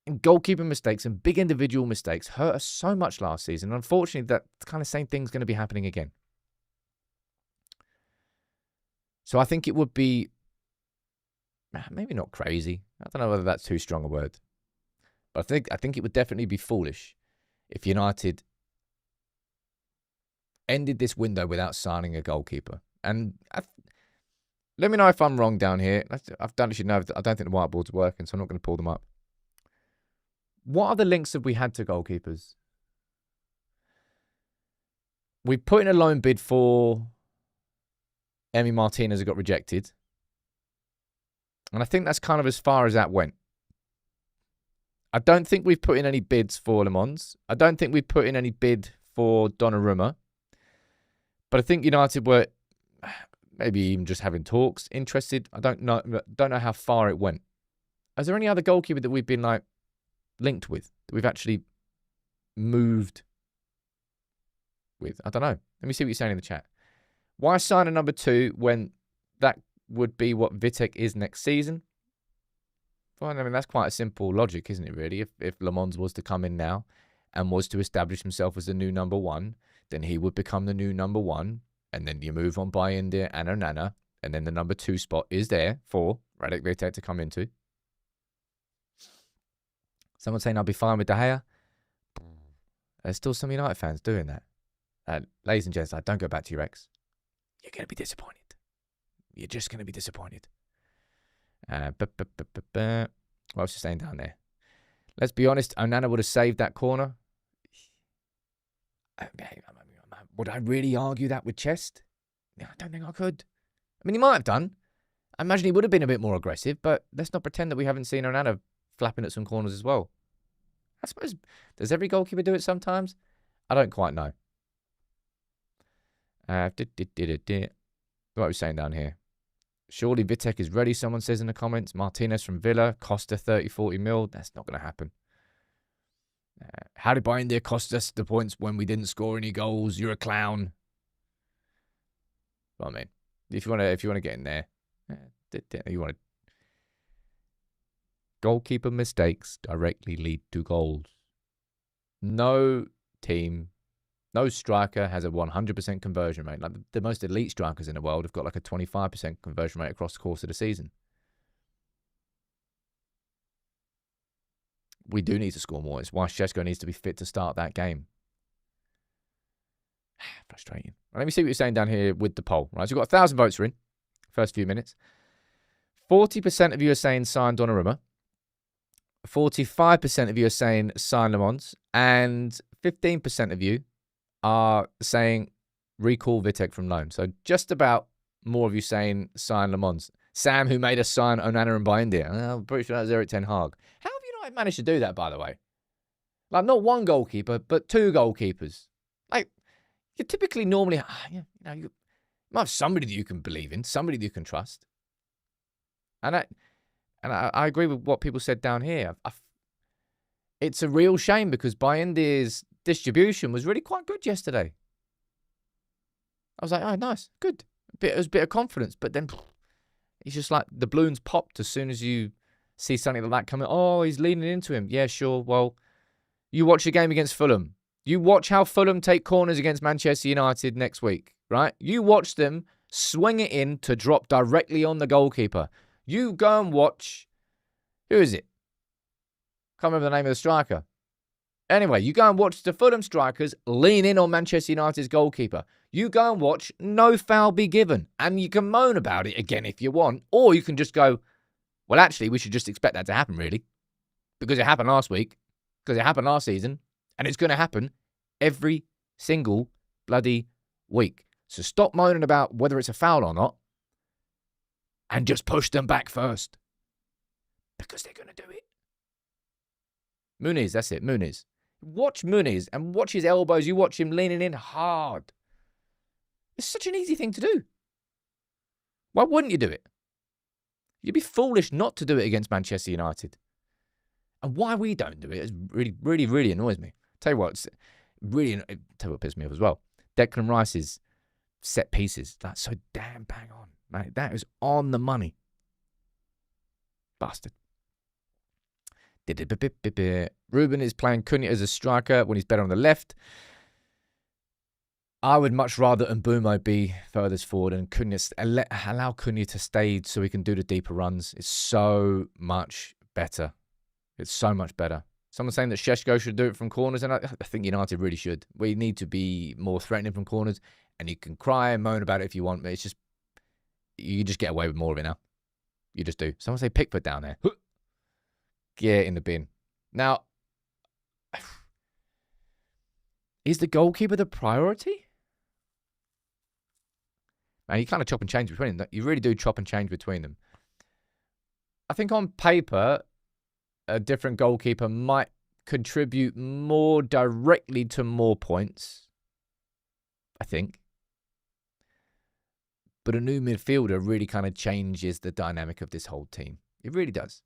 And goalkeeping mistakes and big individual mistakes hurt us so much last season. Unfortunately, that kind of same thing's going to be happening again. So I think it would be maybe not crazy. I don't know whether that's too strong a word. But I think it would definitely be foolish if United ended this window without signing a goalkeeper. And let me know if I'm wrong down here. I've done it, I don't think the whiteboard's working, so I'm not going to pull them up. What other links have we had to goalkeepers? We put in a loan bid for Emi Martinez, who got rejected. And I think that's kind of as far as that went. I don't think we've put in any bids for Le Mans. I don't think we've put in any bid for Donnarumma. But I think United were maybe even just having talks, interested. I don't know how far it went. Is there any other goalkeeper that we've been like linked with, that we've actually moved with? I don't know. Let me see what you're saying in the chat. Why sign a number 2 when that would be what Vitek is next season? Well, I mean, that's quite a simple logic, isn't it, really? If Le Mans was to come in now and was to establish himself as the new number 1, then he would become the new number 1, and then you move on Bayindr and Onana, and then the number 2 spot is there for Radek Vitek to come into. Someone saying I'll be fine with De Gea. There's still some United fans doing that. Ladies and gents, don't go back to your ex. You're going to be disappointed. You're just going to be disappointed. What else is saying down there? Let's be honest, Onana would have saved that corner. Would I really argue that with chest? I don't think I could. I mean, he might have done. I imagine he would have been a bit more aggressive, but let's not pretend that we haven't seen Onana flapping at some corners as well. I suppose, does every goalkeeper do it sometimes? I don't quite know. What are we saying down here? Surely Vitek is ready, someone says in the comments. Martinez from Villa, Costa 30-40 mil. That's not going to happen. How did Bayindr cost us the points when we didn't score any goals? You're a clown. Well, I mean, if you want to get in there, you want to. Goalkeeper mistakes directly lead to goals. No team, no striker has a 100% conversion rate. Like the most elite strikers in the world have got like a 25% conversion rate across the course of the season. We do need to score more. It's why Šeško needs to be fit to start that game. Frustrating. Well, let me see what you're saying down here with the poll. Right, so we've got 1,000 votes are in. First few minutes. 40% of you are saying sign Donnarumma. 45% of you are saying sign Le Mans. And 15% of you are saying recall Vitek from loan. So just about more of you saying sign Le Mans. Sam, who made us sign Onana and Bayindr. I'm pretty sure that was Erik ten Hag. How have United managed to do that, by the way? Like, not one goalkeeper, but 2 goalkeepers. Like, you typically normally, you might have somebody that you can believe in, somebody that you can trust. And I agree with what people said down here. It's a real shame because Bayindr's distribution was really quite good yesterday. I was like, oh, nice, good. It was a bit of confidence, but then he's just like, the balloons popped as soon as you see something like that coming. Oh, he's leaning into him. Yeah, sure. Well, you watch the game against Fulham. You watch how Fulham take corners against Manchester United next week, right? You watch them swing it in to drop directly on the goalkeeper. You go and watch, who is it? Can't remember the name of the striker. Anyway, you go and watch the Fulham strikers lean in on Manchester United's goalkeeper. You go and watch no foul be given. And you can moan about it again if you want. Or you can just go, well, actually, we should just expect that to happen, really. Because it happened last week. Because it happened last season. And it's going to happen every single bloody week. So stop moaning about whether it's a foul or not. And just push them back first. Because they're going to do it. Muniz, that's it, Muniz. Watch Muniz and watch his elbows. You watch him leaning in hard. It's such an easy thing to do. Why wouldn't you do it? You'd be foolish not to do it against Manchester United. And why we don't do it is really annoys me. Tell you what, tell you what pisses me off as well. Declan Rice's set pieces. That's so damn bang on, mate. That is on the money. Bastard. Ruben is playing Cunha as a striker when he's better on the left. I would much rather Mbeumo be furthest forward and Cunha, allow Cunha to stay so he can do the deeper runs. It's so much better. It's so much better. Someone's saying that Šeško should do it from corners, and I think United really should. We need to be more threatening from corners, and you can cry and moan about it if you want, but it's just, you just get away with more of it now. You just do. Someone say Pickford down there. Get in the bin. Now, is the goalkeeper the priority? Man, you kind of chop and change between them. You really do chop and change between them. I think on paper, a different goalkeeper might contribute more directly to more points. I think. But a new midfielder really kind of changes the dynamic of this whole team. It really does.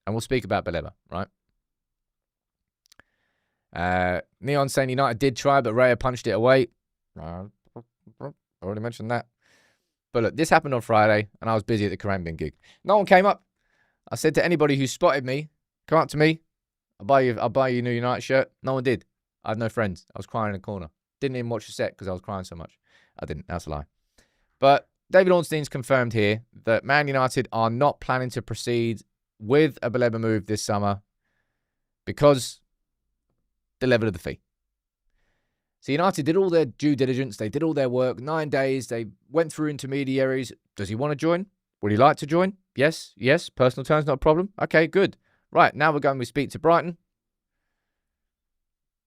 And we'll speak about Baleba, right? Neon saying United did try, but Raya punched it away. Already mentioned that. But look, this happened on Friday, and I was busy at the Caribbean gig. No one came up. I said to anybody who spotted me, come up to me. I'll buy you a new United shirt. No one did. I had no friends. I was crying in a corner. Didn't even watch the set because I was crying so much. I didn't. That's a lie. But David Ornstein's confirmed here that Man United are not planning to proceed with a Baleba move this summer because the level of the fee. So United did all their due diligence. They did all their work. 9 days. They went through intermediaries. Does he want to join? Would he like to join? Yes. Yes. Personal terms, not a problem. Okay, good. Right, now we're going to speak to Brighton.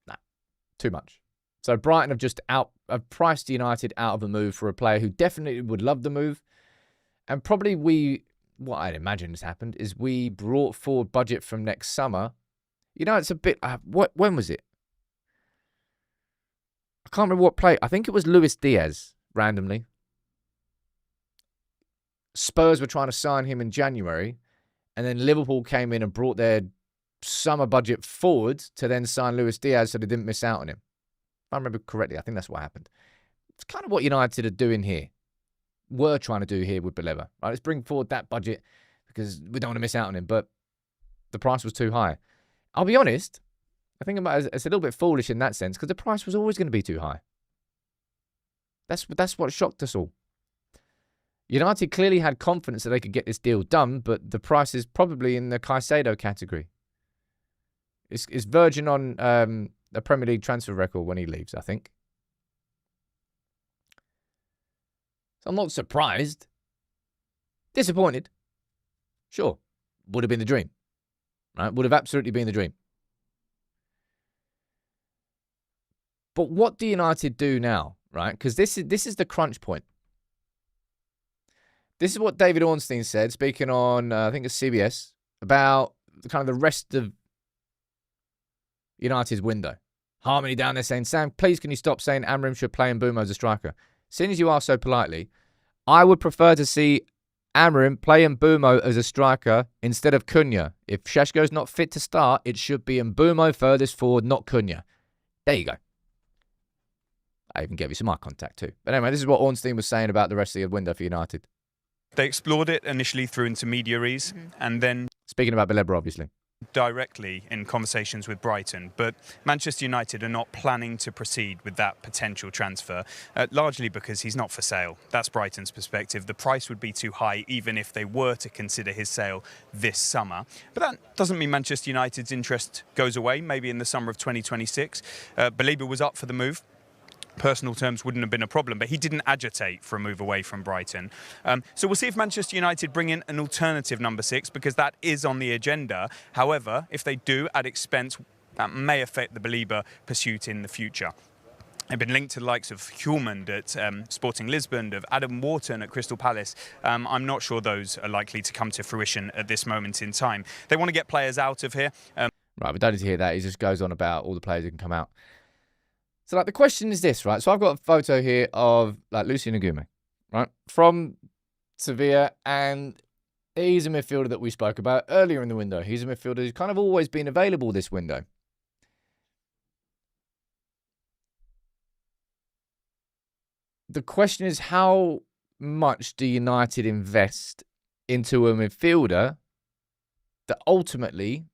Nah, too much. So Brighton have priced United out of a move for a player who definitely would love the move. And probably what I'd imagine has happened is we brought forward budget from next summer. You know, it's a bit, when was it? I can't remember what play. I think it was Luis Diaz, randomly. Spurs were trying to sign him in January, and then Liverpool came in and brought their summer budget forward to then sign Luis Diaz so they didn't miss out on him. If I remember correctly, I think that's what happened. It's kind of what United are doing here. We're trying to do here with Baleba. Right, let's bring forward that budget because we don't want to miss out on him, but the price was too high. I'll be honest, I think it's a little bit foolish in that sense because the price was always going to be too high. That's what shocked us all. United clearly had confidence that they could get this deal done, but the price is probably in the Caicedo category. It's verging on a Premier League transfer record when he leaves, I think. So I'm not surprised. Disappointed. Sure. Would have been the dream. Right? Would have absolutely been the dream. But what do United do now? Right? Because this is the crunch point. This is what David Ornstein said, speaking on, I think it's CBS, about kind of the rest of United's window. Harmony down there saying, Sam, please can you stop saying Amorim should play Mbeumo as a striker? Seeing as you ask so politely, I would prefer to see Amorim play Mbeumo as a striker instead of Cunha. If Šeško's not fit to start, it should be Mbeumo furthest forward, not Cunha. There you go. I even gave you some eye contact too. But anyway, this is what Ornstein was saying about the rest of the window for United. They explored it initially through intermediaries and then speaking about Baleba, obviously, directly in conversations with Brighton. But Manchester United are not planning to proceed with that potential transfer, largely because he's not for sale. That's Brighton's perspective. The price would be too high even if they were to consider his sale this summer. But that doesn't mean Manchester United's interest goes away, maybe in the summer of 2026. Baleba was up for the move. Personal terms wouldn't have been a problem, but he didn't agitate for a move away from Brighton. So we'll see if Manchester United bring in an alternative number 6, because that is on the agenda. However, if they do at expense, that may affect the Baleba pursuit in the future. They've been linked to the likes of Hjulmand at Sporting Lisbon, of Adam Wharton at Crystal Palace. I'm not sure those are likely to come to fruition at this moment in time. They want to get players out of here. Right, we don't need to hear that. He just goes on about all the players who can come out. So, like, the question is this, right? So, I've got a photo here of, like, Lucien Agume, right? From Sevilla, and he's a midfielder that we spoke about earlier in the window. He's a midfielder who's kind of always been available this window. The question is, how much do United invest into a midfielder that ultimately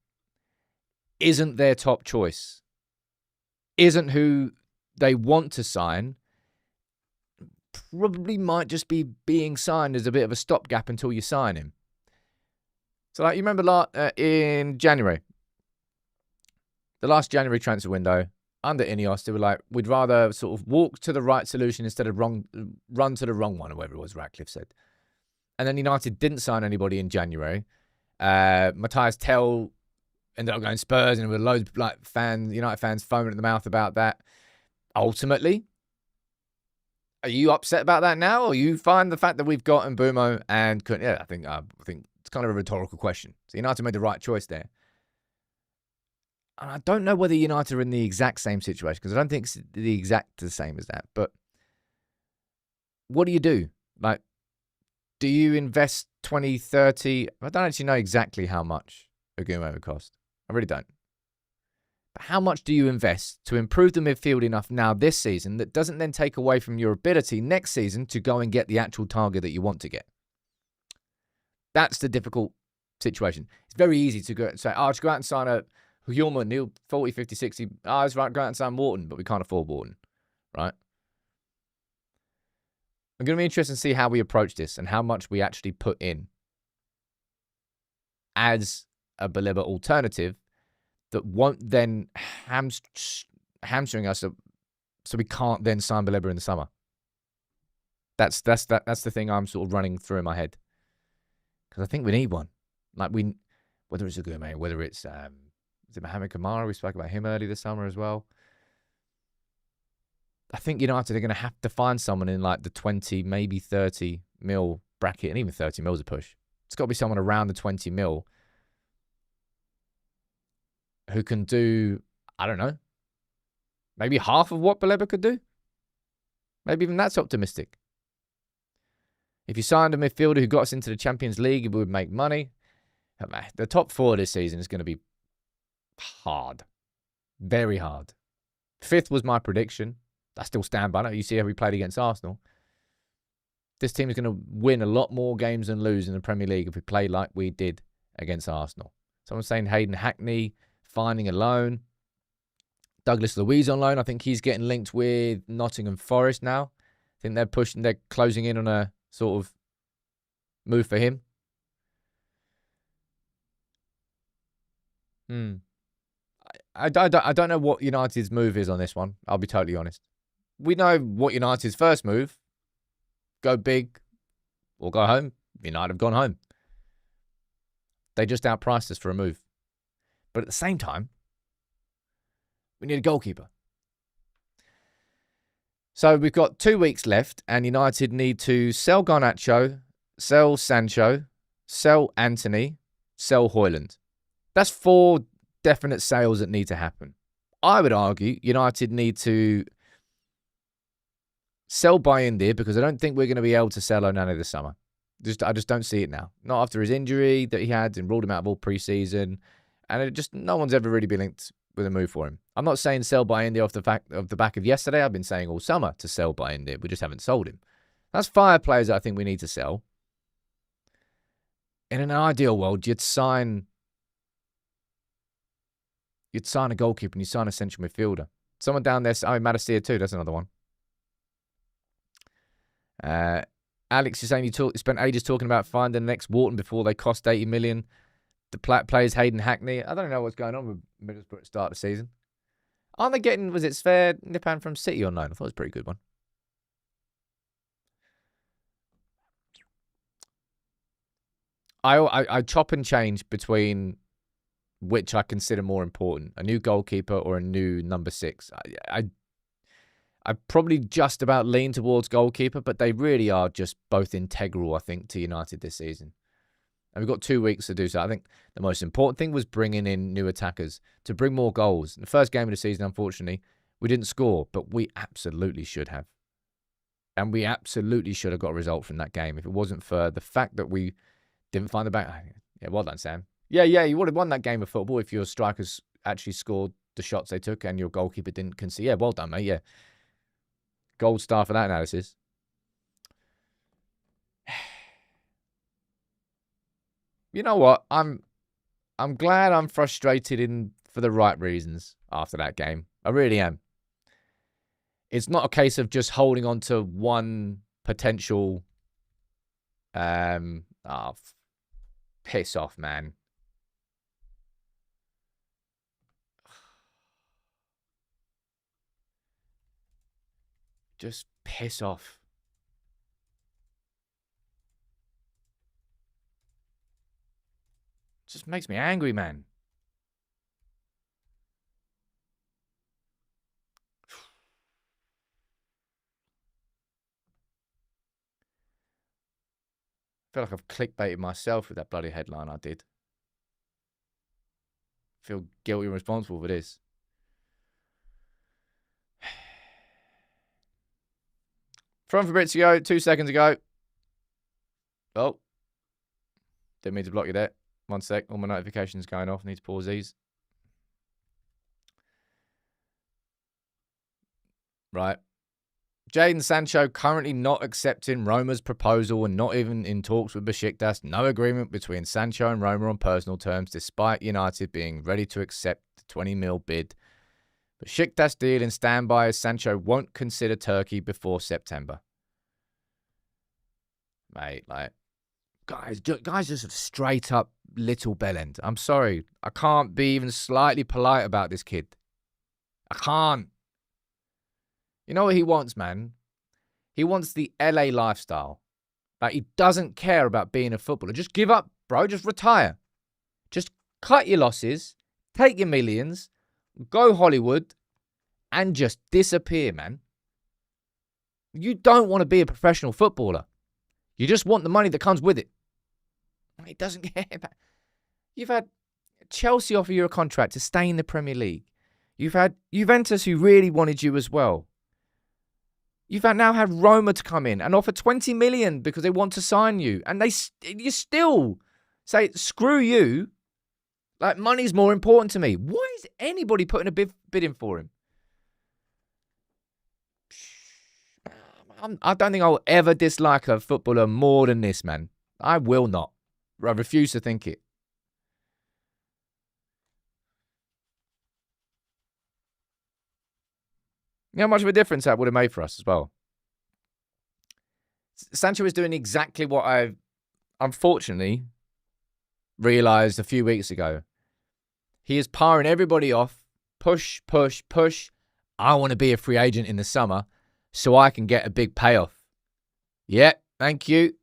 isn't their top choice, isn't who they want to sign, probably might just be being signed as a bit of a stopgap until you sign him. So, like, you remember in January, the last January transfer window, under Ineos, they were like, we'd rather sort of walk to the right solution instead of run to the wrong one, or whatever it was Ratcliffe said. And then United didn't sign anybody in January. Matthias Tell ended up going Spurs, and there were loads of like United fans foaming at the mouth about that. Ultimately, are you upset about that now, or you find the fact that we've got Mbeumo and Cunha? Yeah, I think it's kind of a rhetorical question. So United made the right choice there. And I don't know whether United are in the exact same situation, because I don't think it's the exact the same as that. But what do you do? Like, do you invest 20, 30? I don't actually know exactly how much Agumo would cost. I really don't. But how much do you invest to improve the midfield enough now this season that doesn't then take away from your ability next season to go and get the actual target that you want to get? That's the difficult situation. It's very easy to go and say, just go out and sign a Hjulmand, he'll 40, 50, 60. It's right, go out and sign Wharton, but we can't afford Wharton, right? I'm going to be interested to see how we approach this and how much we actually put in as a Baleba alternative that won't then hamstring us so we can't then sign Baleba in the summer. That's the thing I'm sort of running through in my head. Because I think we need one. Like, whether it's a Agume, whether it's is it Mohamed Kamara? We spoke about him early this summer as well. I think United are going to have to find someone in like the 20, maybe 30 mil bracket, and even 30 mil is a push. It's got to be someone around the 20 mil who can do, I don't know, maybe half of what Baleba could do. Maybe even that's optimistic. If you signed a midfielder who got us into the Champions League, it would make money. The top four this season is going to be hard. Very hard. 5th was my prediction. I still stand by it. You see how we played against Arsenal. This team is going to win a lot more games than lose in the Premier League if we play like we did against Arsenal. Someone's saying Hayden Hackney finding a loan. Douglas Luiz on loan. I think he's getting linked with Nottingham Forest now. I think they're closing in on a sort of move for him. I don't know what United's move is on this one. I'll be totally honest. We know what United's first move. Go big or go home. United have gone home. They just outpriced us for a move. But at the same time, we need a goalkeeper. So we've got 2 weeks left, and United need to sell Garnacho, sell Sancho, sell Anthony, sell Højlund. That's 4 definite sales that need to happen. I would argue United need to sell Bayindr, because I don't think we're going to be able to sell Onana this summer. I just don't see it now. Not after his injury that he had and ruled him out of all pre-season. And no one's ever really been linked with a move for him. I'm not saying sell Bayindr off the back of yesterday. I've been saying all summer to sell Bayindr. We just haven't sold him. That's 5 players that I think we need to sell. In an ideal world, you'd sign a goalkeeper and you'd sign a central midfielder. Someone down there, Madison too, that's another one. Alex is saying you spent ages talking about finding the next Wharton before they cost 80 million. The players Hayden Hackney. I don't know what's going on with Middlesbrough at the start of the season. Aren't they getting, was it Sver Nipan from City on loan? I thought it was a pretty good one. I chop and change between which I consider more important, a new goalkeeper or a new number 6. I probably just about lean towards goalkeeper, but they really are just both integral, I think, to United this season. And we've got 2 weeks to do so. I think the most important thing was bringing in new attackers to bring more goals. In the first game of the season, unfortunately, we didn't score, but we absolutely should have. And we absolutely should have got a result from that game if it wasn't for the fact that we didn't find the back. Yeah, well done, Sam. Yeah, you would have won that game of football if your strikers actually scored the shots they took and your goalkeeper didn't concede. Yeah, well done, mate. Yeah. Gold star for that analysis. You know what? I'm glad I'm frustrated for the right reasons after that game. I really am. It's not a case of just holding on to one potential piss off, man. Just piss off. Just makes me angry, man. I feel like I've clickbaited myself with that bloody headline I did. I feel guilty and responsible for this. From Fabrizio 2 seconds ago. Oh. Didn't mean to block you there. 1 sec. All my notifications going off. Need to pause these. Right. Jadon Sancho currently not accepting Roma's proposal and not even in talks with Besiktas. No agreement between Sancho and Roma on personal terms, despite United being ready to accept the 20 mil bid. Besiktas deal in standby as Sancho won't consider Turkey before September. Mate, like, guys just a straight up little bellend. I'm sorry. I can't be even slightly polite about this kid. I can't. You know what he wants, man? He wants the LA lifestyle. Like, he doesn't care about being a footballer. Just give up, bro. Just retire. Just cut your losses, take your millions, go Hollywood, and just disappear, man. You don't want to be a professional footballer. You just want the money that comes with it. He doesn't care about... You've had Chelsea offer you a contract to stay in the Premier League. You've had Juventus who really wanted you as well. You've now had Roma to come in and offer 20 million because they want to sign you. And you still say, screw you. Like, money's more important to me. Why is anybody putting a bid in for him? I don't think I'll ever dislike a footballer more than this, man. I will not. I refuse to think it. You know how much of a difference that would have made for us as well? Sancho is doing exactly what I, unfortunately, realised a few weeks ago. He is powering everybody off. Push, push, push. I want to be a free agent in the summer so I can get a big payoff. Yeah, thank you.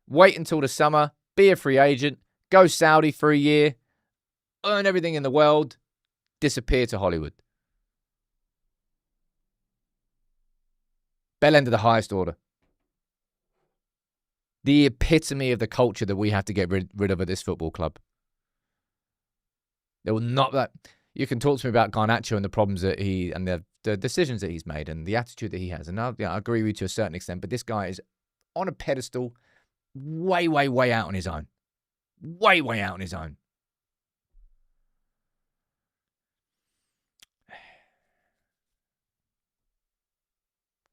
Wait until the summer. Be a free agent. Go Saudi for a year. Earn everything in the world. Disappear to Hollywood. Bell end of the highest order. The epitome of the culture that we have to get rid of at this football club. There will not that. You can talk to me about Garnacho and the problems that and the decisions that he's made and the attitude that he has. And I agree with you to a certain extent, but this guy is on a pedestal, way, way, way out on his own. Way, way out on his own.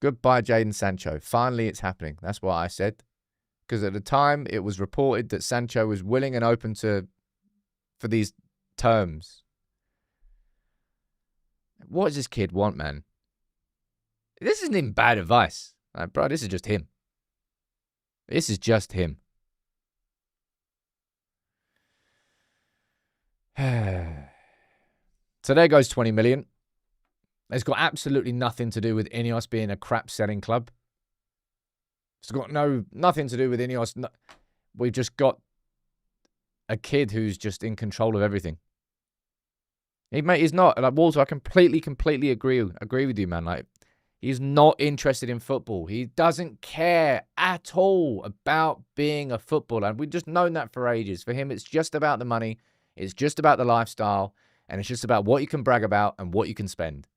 Goodbye, Jadon Sancho. Finally, it's happening. That's what I said. Because at the time, it was reported that Sancho was willing and open for these terms. What does this kid want, man? This isn't even bad advice. Like, bro, this is just him. This is just him. So there goes 20 million. It's got absolutely nothing to do with Ineos being a crap selling club. It's got nothing to do with Ineos. No, we've just got a kid who's just in control of everything. He's not. Like, Walter, I completely agree with you, man. Like, He's not interested in football. He doesn't care at all about being a footballer. And we've just known that for ages. For him, it's just about the money. It's just about the lifestyle. And it's just about what you can brag about and what you can spend.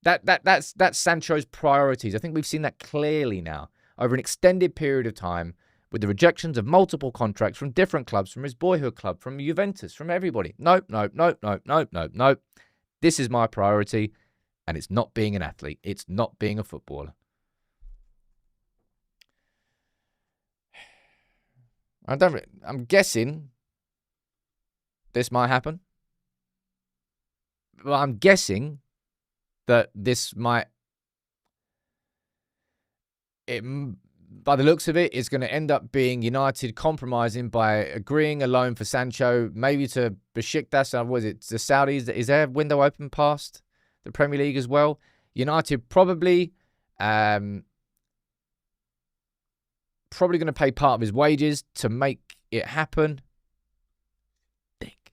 That's Sancho's priorities. I think we've seen that clearly now over an extended period of time with the rejections of multiple contracts from different clubs, from his boyhood club, from Juventus, from everybody. Nope. This is my priority. And it's not being an athlete. It's not being a footballer. I'm guessing this might happen. Well, I'm guessing that this might... by the looks of it, it's going to end up being United compromising by agreeing a loan for Sancho, maybe to Besiktas. Was it the Saudis? Is there a window open past the Premier League as well? United probably going to pay part of his wages to make it happen. Dick.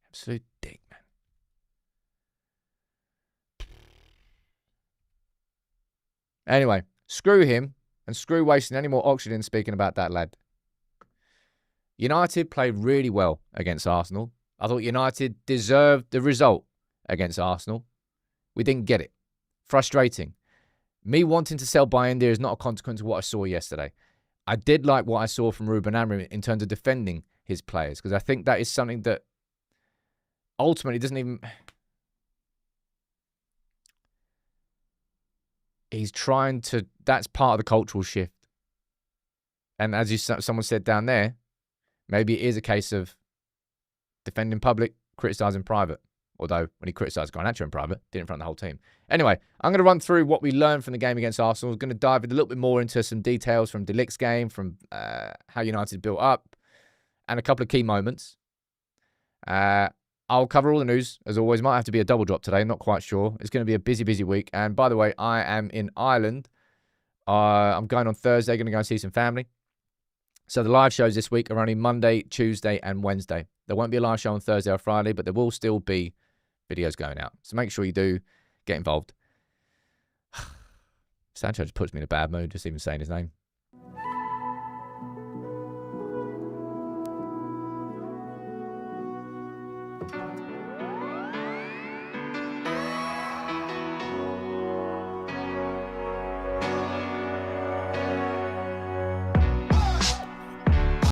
Absolute dick, man. Anyway, screw him and screw wasting any more oxygen speaking about that lad. United played really well against Arsenal. I thought United deserved the result against Arsenal. We didn't get it. Frustrating. Me wanting to sell Bayindr is not a consequence of what I saw yesterday. I did like what I saw from Ruben Amorim in terms of defending his players, because I think that is something that ultimately doesn't even... He's trying to... That's part of the cultural shift. And as someone said down there, maybe it is a case of defending public, criticising private. Although, when he criticised Garnacho in private, did it in front of the whole team. Anyway, I'm going to run through what we learned from the game against Arsenal. I'm going to dive a little bit more into some details from De Ligt's game, from how United built up, and a couple of key moments. I'll cover all the news, as always. Might have to be a double drop today, I'm not quite sure. It's going to be a busy, busy week. And by the way, I am in Ireland. I'm going on Thursday, going to go and see some family. So the live shows this week are only Monday, Tuesday, and Wednesday. There won't be a live show on Thursday or Friday, but there will still be videos going out. So make sure you do get involved. Sancho just puts me in a bad mood, just even saying his name.